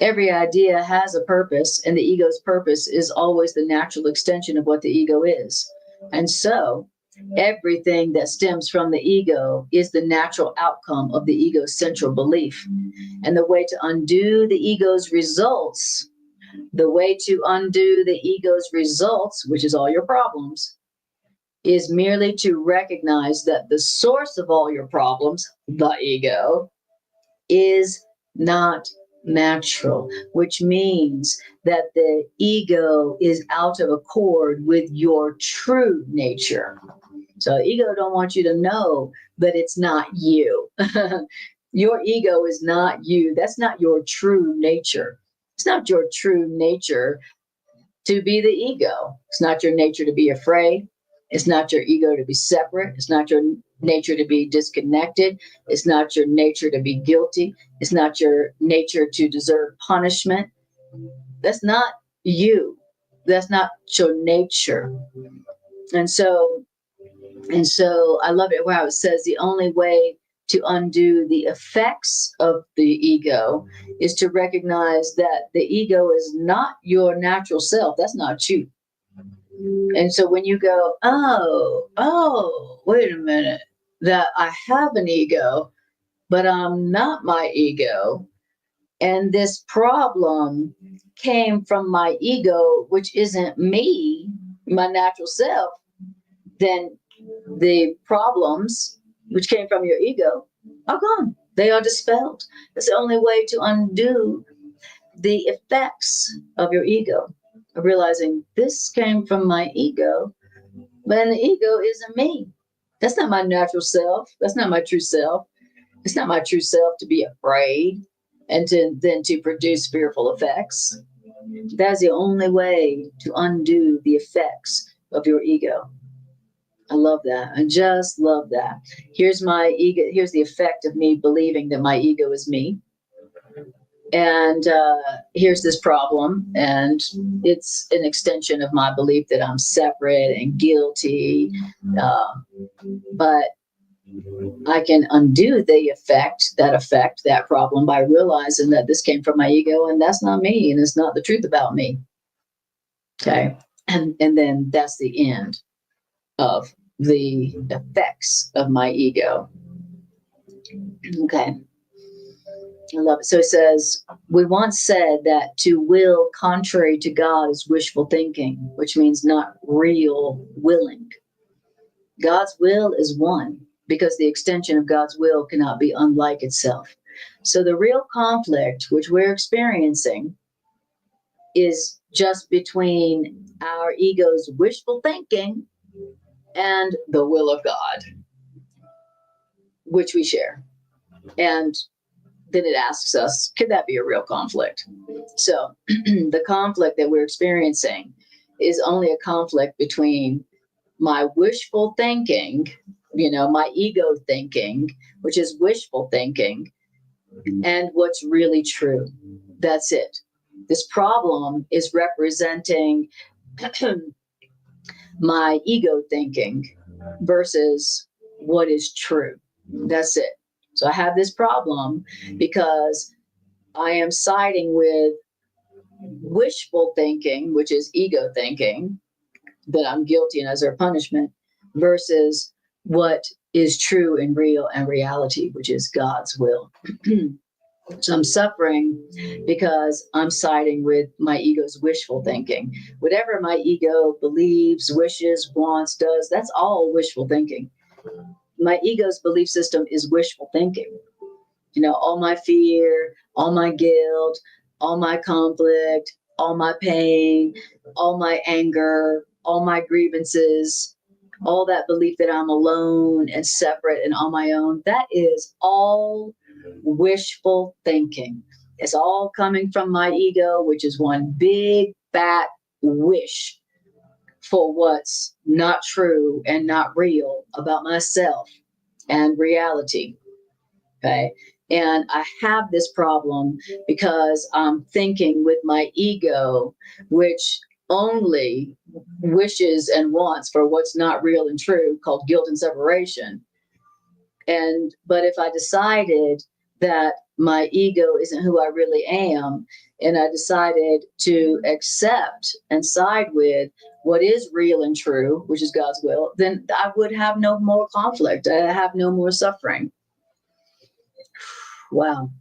Every idea has a purpose, and the ego's purpose is always the natural extension of what the ego is. And so everything that stems from the ego is the natural outcome of the ego's central belief. And the way to undo the ego's results, which is all your problems, is merely to recognize that the source of all your problems, the ego, is not natural, which means that the ego is out of accord with your true nature. So ego don't want you to know that it's not you. Your ego is not you. That's not your true nature. It's not your true nature to be the ego. It's not your nature to be afraid. It's not your ego to be separate. It's not your nature to be disconnected. It's not your nature to be guilty. It's not your nature to deserve punishment. That's not you. That's not your nature. And so I love it where it says the only way to undo the effects of the ego is to recognize that the ego is not your natural self. That's not you. And so when you go, wait a minute, that I have an ego, but I'm not my ego. And this problem came from my ego, which isn't me, my natural self, then the problems which came from your ego are gone. They are dispelled. It's the only way to undo the effects of your ego, of realizing this came from my ego, but the ego isn't me. That's not my natural self. That's not my true self. It's not my true self to be afraid. and then to produce fearful effects. That's the only way to undo the effects of your ego. I love that. I just love that. Here's my ego. Here's the effect of me believing that my ego is me. And here's this problem. And it's an extension of my belief that I'm separate and guilty. But I can undo the that problem by realizing that this came from my ego and that's not me and it's not the truth about me. Okay. And then that's the end of the effects of my ego. Okay. I love it. So it says, we once said that to will contrary to God is wishful thinking, which means not real willing. God's will is one because the extension of God's will cannot be unlike itself. So the real conflict which we're experiencing is just between our ego's wishful thinking and the will of God, which we share. And then it asks us, could that be a real conflict? So the conflict that we're experiencing is only a conflict between my wishful thinking, my ego thinking, which is wishful thinking, and what's really true. That's it. This problem is representing my ego thinking versus what is true. That's it. So I have this problem because I am siding with wishful thinking, which is ego thinking, that I'm guilty and as their punishment, versus what is true and real and reality, which is God's will. So I'm suffering because I'm siding with my ego's wishful thinking. Whatever my ego believes, wishes, wants, does, that's all wishful thinking. My ego's belief system is wishful thinking. All my fear, all my guilt, all my conflict, all my pain, all my anger, all my grievances, all that belief that I'm alone and separate and on my own, that is all wishful thinking. It's all coming from my ego, which is one big fat wish for what's not true and not real about myself and reality. Okay. And I have this problem because I'm thinking with my ego, which only wishes and wants for what's not real and true, called guilt and separation. But if I decided that my ego isn't who I really am, and I decided to accept and side with what is real and true, which is God's will, then I would have no more conflict. I have no more suffering. Wow.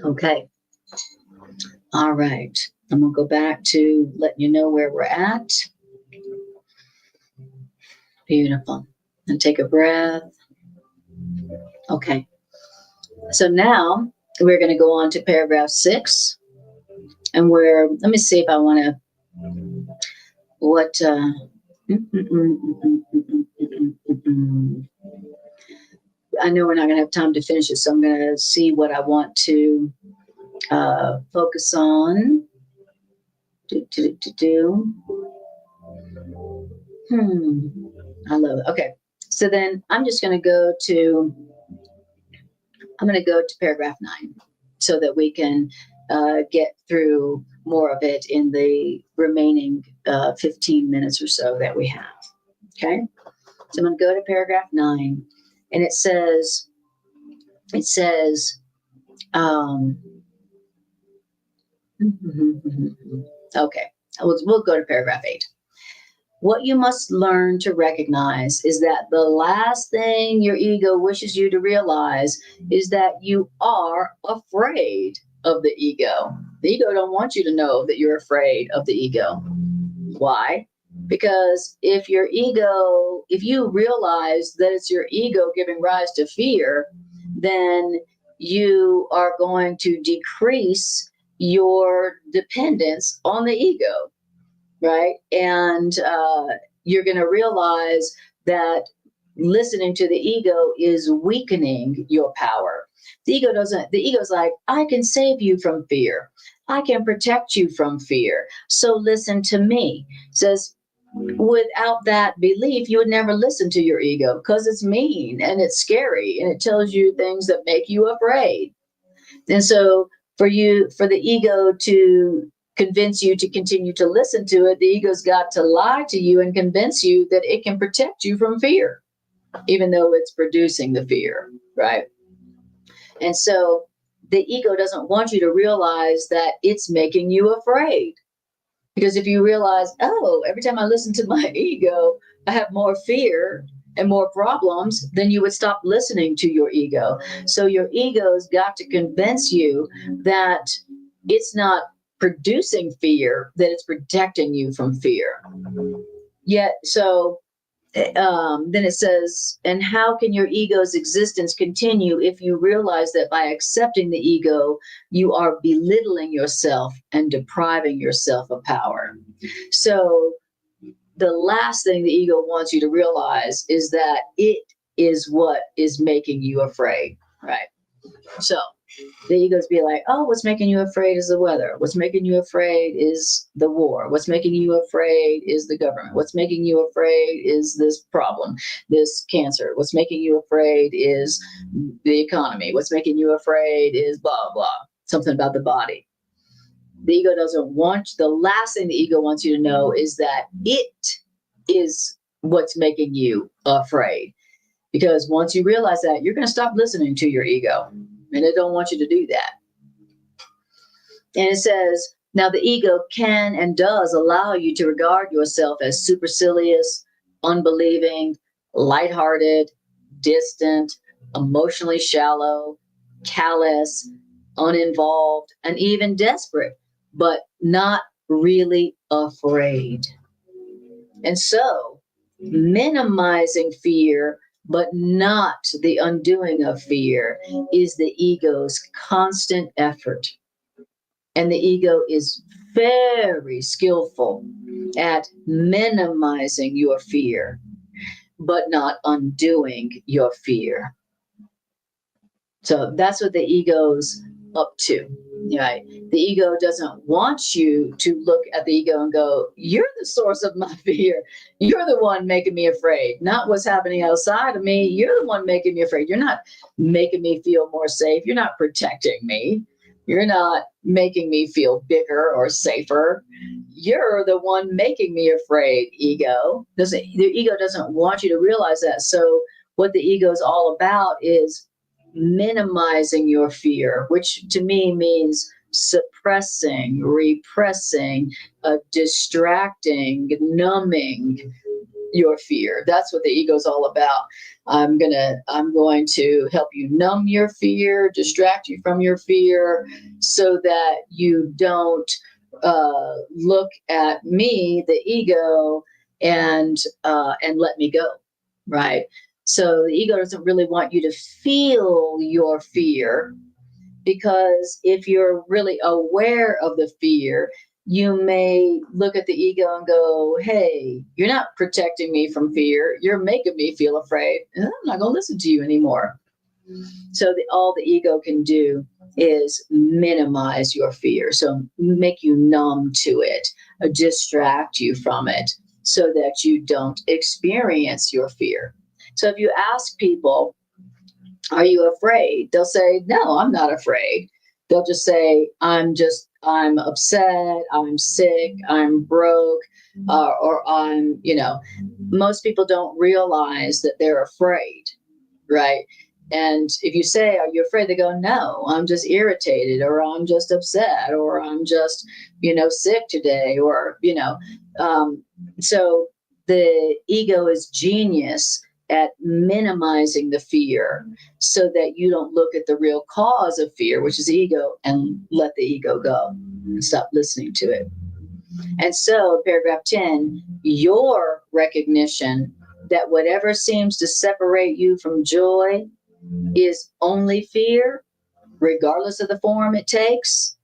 Okay. All right. I'm going to go back to letting you know where we're at. Beautiful. And take a breath. Okay. So now we're going to go on to paragraph 6. And let me see if I want to, I know we're not going to have time to finish it, so I'm going to see what I want to focus on. I love it. Okay. So then I'm going to go to paragraph 9 so that we can get through more of it in the remaining 15 minutes or so that we have. Okay. So I'm going to go to paragraph 9 and it says, okay, we'll go to paragraph 8. What you must learn to recognize is that the last thing your ego wishes you to realize is that you are afraid of the ego. The ego don't want you to know that you're afraid of the ego. Why? Because if you realize that it's your ego giving rise to fear, then you are going to decrease your dependence on the ego. Right. And you're going to realize that listening to the ego is weakening your power. The ego's like, I can save you from fear. I can protect you from fear. So listen to me. Says, without that belief, you would never listen to your ego because it's mean and it's scary and it tells you things that make you afraid. And so for the ego to convince you to continue to listen to it, the ego's got to lie to you and convince you that it can protect you from fear, even though it's producing the fear, right? And so the ego doesn't want you to realize that it's making you afraid. Because if you realize, oh, every time I listen to my ego, I have more fear and more problems, then you would stop listening to your ego. So your ego's got to convince you that it's not producing fear, that it's protecting you from fear. Yet, so then it says, and how can your ego's existence continue if you realize that by accepting the ego, you are belittling yourself and depriving yourself of power? So the last thing the ego wants you to realize is that it is what is making you afraid, right? So the egos be like, oh, what's making you afraid is the weather. What's making you afraid is the war. What's making you afraid is the government. What's making you afraid is this problem, this cancer. What's making you afraid is the economy. What's making you afraid is blah, blah, something about the body. The ego doesn't want, the last thing the ego wants you to know is that it is what's making you afraid. Because once you realize that, you're going to stop listening to your ego. And it don't want you to do that. And it says, now the ego can and does allow you to regard yourself as supercilious, unbelieving, lighthearted, distant, emotionally shallow, callous, uninvolved, and even desperate, but not really afraid. And so, minimizing fear but not the undoing of fear, is the ego's constant effort. And the ego is very skillful at minimizing your fear, but not undoing your fear. So that's what the ego's up to. Right? The ego doesn't want you to look at the ego and go, you're the source of my fear. You're the one making me afraid, not what's happening outside of me. You're the one making me afraid. You're not making me feel more safe. You're not protecting me. You're not making me feel bigger or safer. You're the one making me afraid, ego. The ego doesn't want you to realize that. So what the ego is all about is minimizing your fear, which to me means suppressing, repressing, distracting, numbing your fear. That's what the ego is all about. I'm going to help you numb your fear, distract you from your fear, so that you don't look at me, the ego, and let me go, right? So the ego doesn't really want you to feel your fear, because if you're really aware of the fear, you may look at the ego and go, hey, you're not protecting me from fear. You're making me feel afraid. And I'm not going to listen to you anymore. So all the ego can do is minimize your fear. So make you numb to it, distract you from it, so that you don't experience your fear. So if you ask people, are you afraid? They'll say, no, I'm not afraid. They'll just say, I'm upset, I'm sick, I'm broke, or I'm, most people don't realize that they're afraid, right? And if you say, are you afraid? They go, no, I'm just irritated, or I'm just upset, or I'm just, sick today, or, so the ego is genius at minimizing the fear, so that you don't look at the real cause of fear, which is ego, and let the ego go and stop listening to it. And so, paragraph 10, your recognition that whatever seems to separate you from joy is only fear, regardless of the form it takes,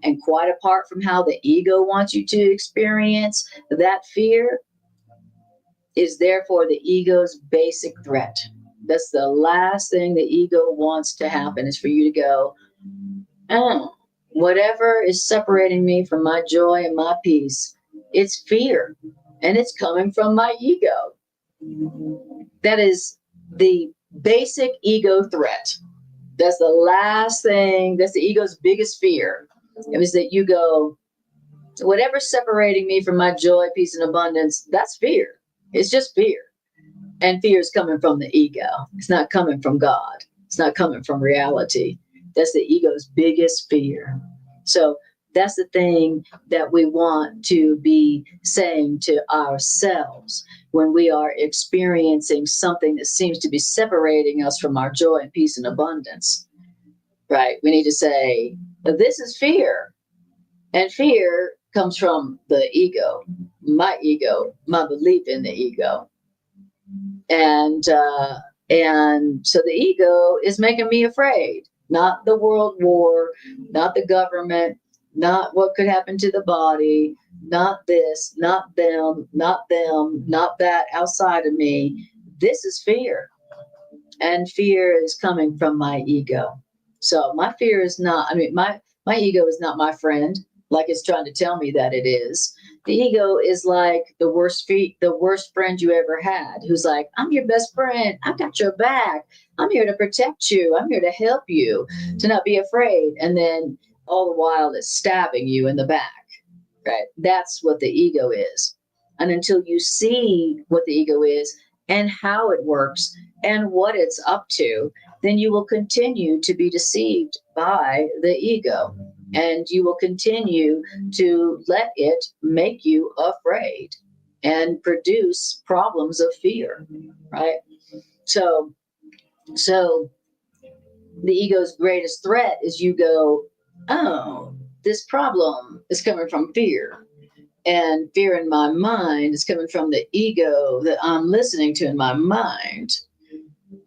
and quite apart from how the ego wants you to experience that fear, is therefore the ego's basic threat. That's the last thing the ego wants to happen, is for you to go, oh, whatever is separating me from my joy and my peace, it's fear. And it's coming from my ego. That is the basic ego threat. That's the last thing, that's the ego's biggest fear. It was that you go, whatever's separating me from my joy, peace, and abundance, that's fear. It's just fear. And fear is coming from the ego. It's not coming from God. It's not coming from reality. That's the ego's biggest fear. So that's the thing that we want to be saying to ourselves when we are experiencing something that seems to be separating us from our joy and peace and abundance, right? We need to say, this is fear. And fear comes from the ego, my belief in the ego. And so the ego is making me afraid, not the world war, not the government, not what could happen to the body, not this, not them, not that outside of me. This is fear. And fear is coming from my ego. So my fear is not, my ego is not my friend, like it's trying to tell me that it is. The ego is like the worst friend you ever had, who's like, I'm your best friend. I've got your back. I'm here to protect you. I'm here to help you to not be afraid. And then all the while it's stabbing you in the back, right? That's what the ego is. And until you see what the ego is and how it works and what it's up to, then you will continue to be deceived by the ego. And you will continue to let it make you afraid and produce problems of fear, right? So the ego's greatest threat is you go, oh, this problem is coming from fear. And fear in my mind is coming from the ego that I'm listening to in my mind.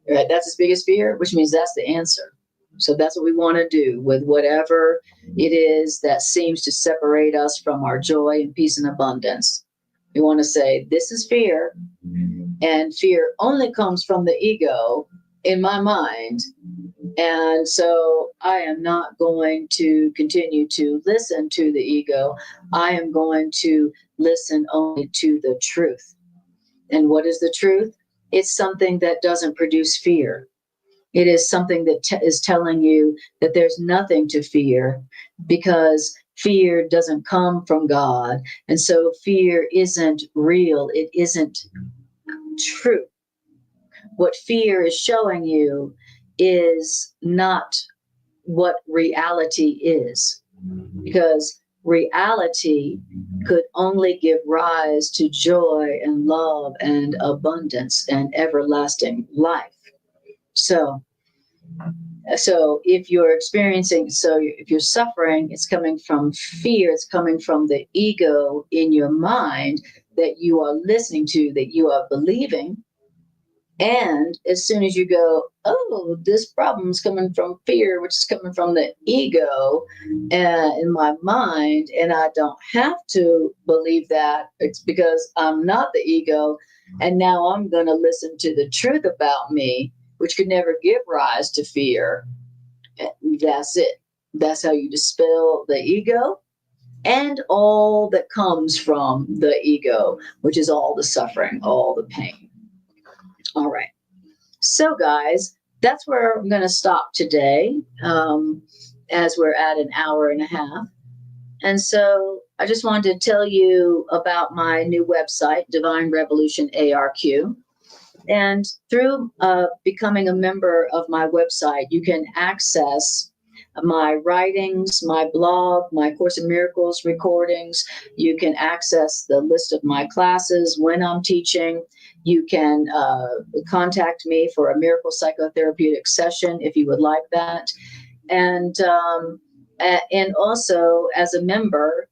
Right? That's its biggest fear, which means that's the answer. So that's what we want to do with whatever it is that seems to separate us from our joy and peace and abundance. We want to say, this is fear, and fear only comes from the ego in my mind. And so I am not going to continue to listen to the ego. I am going to listen only to the truth. And what is the truth? It's something that doesn't produce fear. It is something that is telling you that there's nothing to fear, because fear doesn't come from God. And so fear isn't real. It isn't true. What fear is showing you is not what reality is, because reality could only give rise to joy and love and abundance and everlasting life. So if you're if you're suffering, it's coming from fear, it's coming from the ego in your mind that you are listening to, that you are believing. And as soon as you go, oh, this problem is coming from fear, which is coming from the ego in my mind, and I don't have to believe that, it's because I'm not the ego, and now I'm going to listen to the truth about me, which could never give rise to fear. That's it. That's how you dispel the ego and all that comes from the ego, which is all the suffering, all the pain. All right. So, guys, that's where I'm going to stop today, as we're at an hour and a half. And so I just wanted to tell you about my new website, Divine Revolution ARQ. And through becoming a member of my website, you can access my writings, my blog, my Course in Miracles recordings. You can access the list of my classes when I'm teaching. You can contact me for a miracle psychotherapeutic session if you would like that. And also as a member,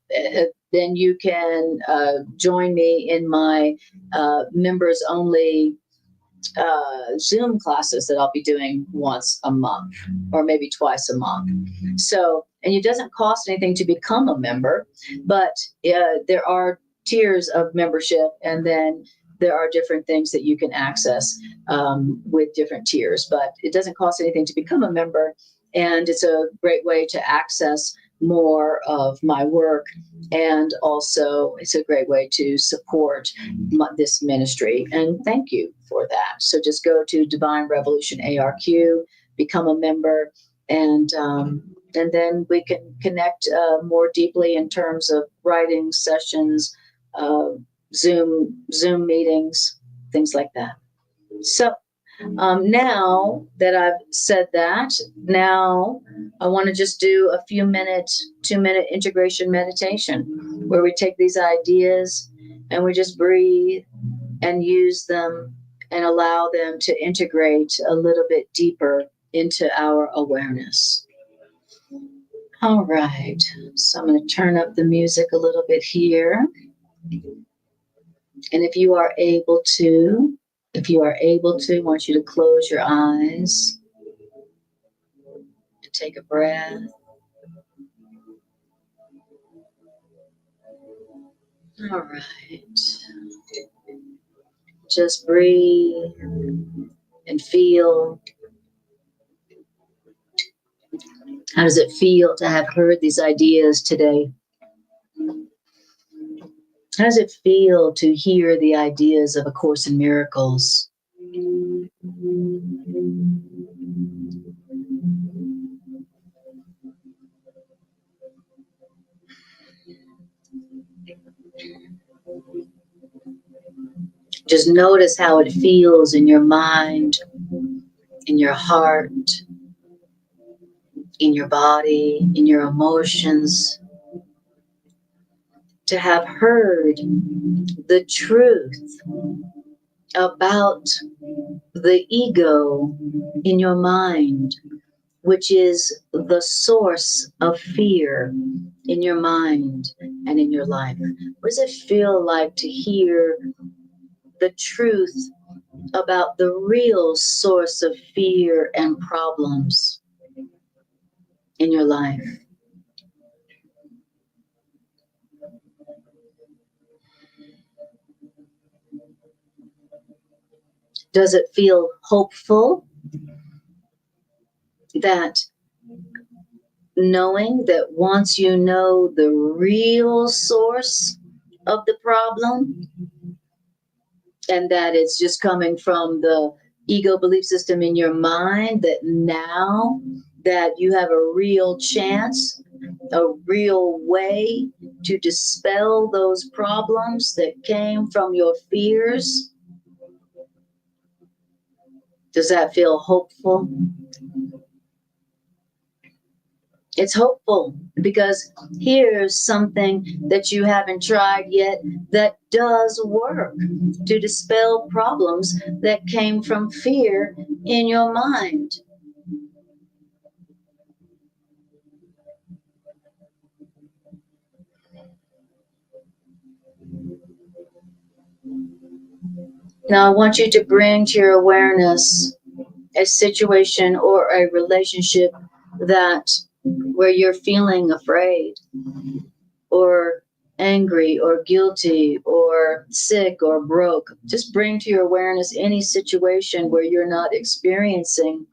then you can join me in my members only Zoom classes that I'll be doing once a month or maybe twice a month. So, and it doesn't cost anything to become a member, but there are tiers of membership. And then there are different things that you can access with different tiers, but it doesn't cost anything to become a member. And it's a great way to access more of my work. And also, it's a great way to support this ministry. And thank you for that. So just go to Divine Revolution ARQ, become a member, and then we can connect more deeply in terms of writing sessions, uh, Zoom meetings, things like that. So now that I've said that, now I want to just do a 2-minute integration meditation where we take these ideas and we just breathe and use them and allow them to integrate a little bit deeper into our awareness. All right, so I'm going to turn up the music a little bit here. And if you are able to, I want you to close your eyes and take a breath. All right. Just breathe and feel. How does it feel to have heard these ideas today? How does it feel to hear the ideas of A Course in Miracles? Just notice how it feels in your mind, in your heart, in your body, in your emotions, to have heard the truth about the ego in your mind, which is the source of fear in your mind and in your life. What does it feel like to hear the truth about the real source of fear and problems in your life? Does it feel hopeful that knowing that once you know the real source of the problem, and that it's just coming from the ego belief system in your mind, that now that you have a real chance, a real way to dispel those problems that came from your fears? Does that feel hopeful? It's hopeful because here's something that you haven't tried yet that does work to dispel problems that came from fear in your mind. Now I want you to bring to your awareness a situation or a relationship that where you're feeling afraid or angry or guilty or sick or broke. Just bring to your awareness any situation where you're not experiencing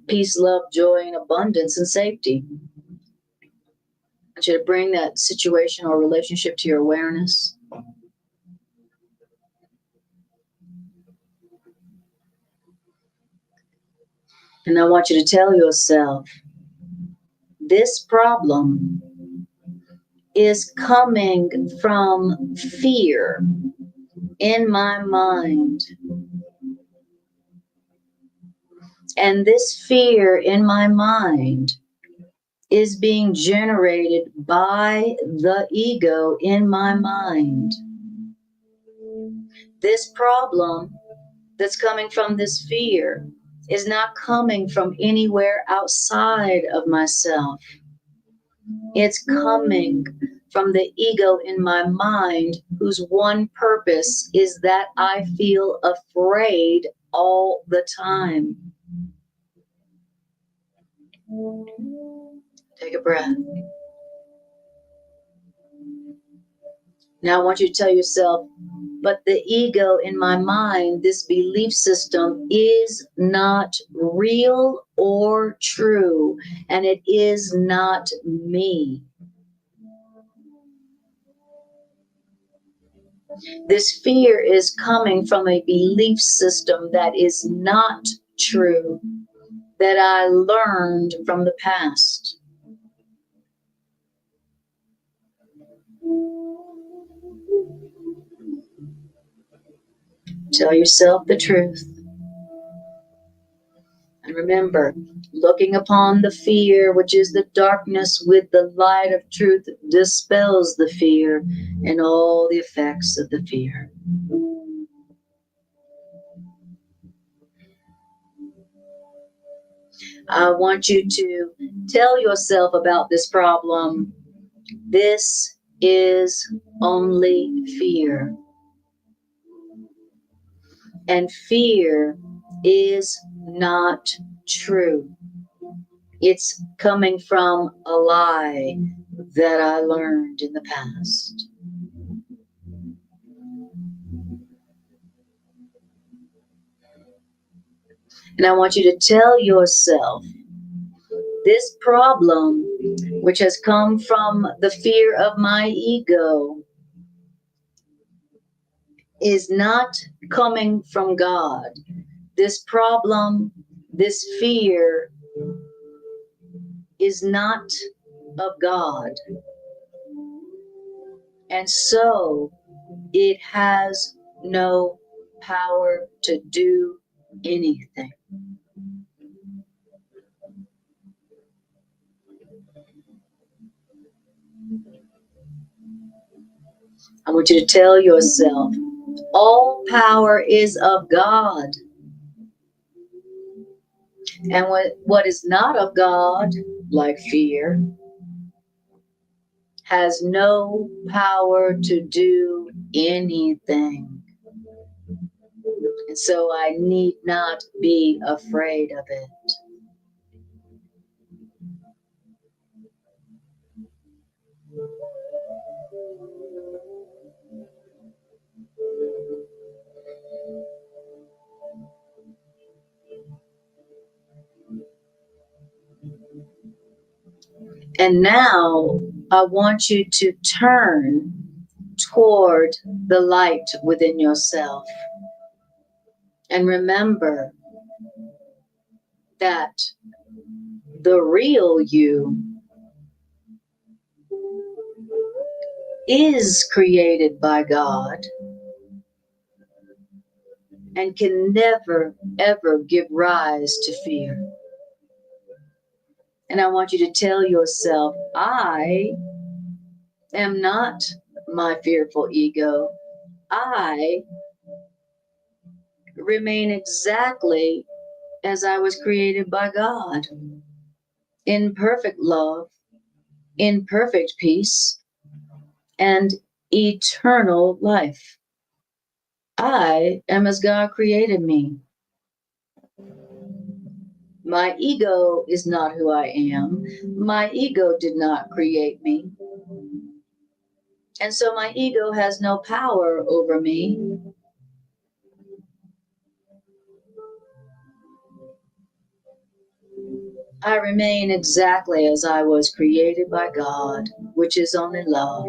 peace, love, joy, and abundance and safety. I want you to bring that situation or relationship to your awareness. And I want you to tell yourself, this problem is coming from fear in my mind. And this fear in my mind is being generated by the ego in my mind. This problem that's coming from this fear is not coming from anywhere outside of myself. It's coming from the ego in my mind, whose one purpose is that I feel afraid all the time. Take a breath. Now I want you to tell yourself, But the ego in my mind, this belief system, is not real or true, and it is not me. This fear is coming from a belief system that is not true, that I learned from the past. Tell yourself the truth. And remember, looking upon the fear, which is the darkness, with the light of truth, dispels the fear and all the effects of the fear. I want you to tell yourself about this problem. This is only fear. And fear is not true. It's coming from a lie that I learned in the past. And I want you to tell yourself, this problem, which has come from the fear of my ego, is not coming from God. This problem, this fear, is not of God. And so it has no power to do anything. I want you to tell yourself, all power is of God. And what is not of God, like fear, has no power to do anything. And so I need not be afraid of it. And now I want you to turn toward the light within yourself. And remember that the real you is created by God and can never, ever give rise to fear. And I want you to tell yourself, I am not my fearful ego. I remain exactly as I was created by God, in perfect love, in perfect peace, and eternal life. I am as God created me. My ego is not who I am. My ego did not create me. And so my ego has no power over me. I remain exactly as I was created by God, which is only love.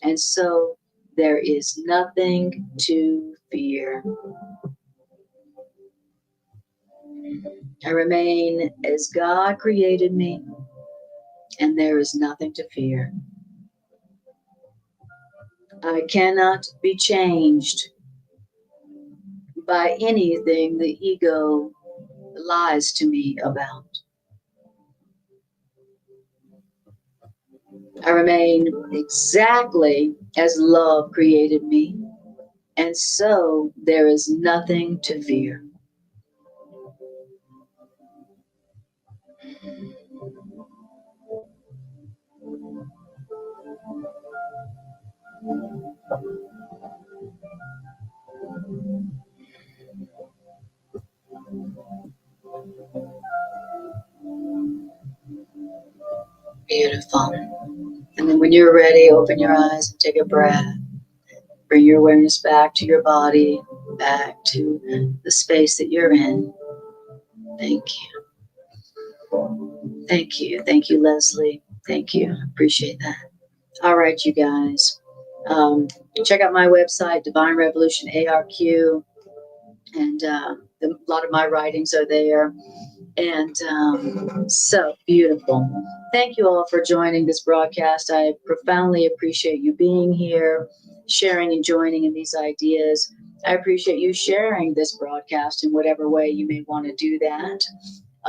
And so there is nothing to fear. I remain as God created me, and there is nothing to fear. I cannot be changed by anything the ego lies to me about. I remain exactly as love created me, and so there is nothing to fear. Beautiful. And then when you're ready, open your eyes and take a breath. Bring your awareness back to your body, back to the space that you're in. Thank you. Thank you. Thank you, Leslie. Thank you. Appreciate that. All right, you guys. Check out my website, Divine Revolution ARQ, and a lot of my writings are there. And so beautiful. Thank you all for joining this broadcast. I profoundly appreciate you being here, sharing and joining in these ideas. I appreciate you sharing this broadcast in whatever way you may want to do that,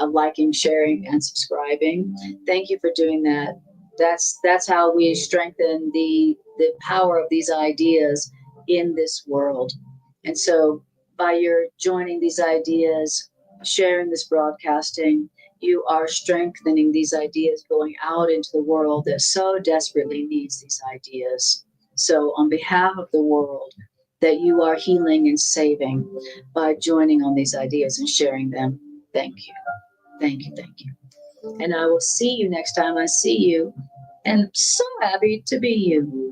liking, sharing, and subscribing. Thank you for doing that. That's how we strengthen the power of these ideas in this world. And so by your joining these ideas, sharing this broadcasting, you are strengthening these ideas going out into the world that so desperately needs these ideas. So on behalf of the world that you are healing and saving by joining on these ideas and sharing them, thank you. Thank you. Thank you. And I will see you next time I see you. And I'm so happy to be you.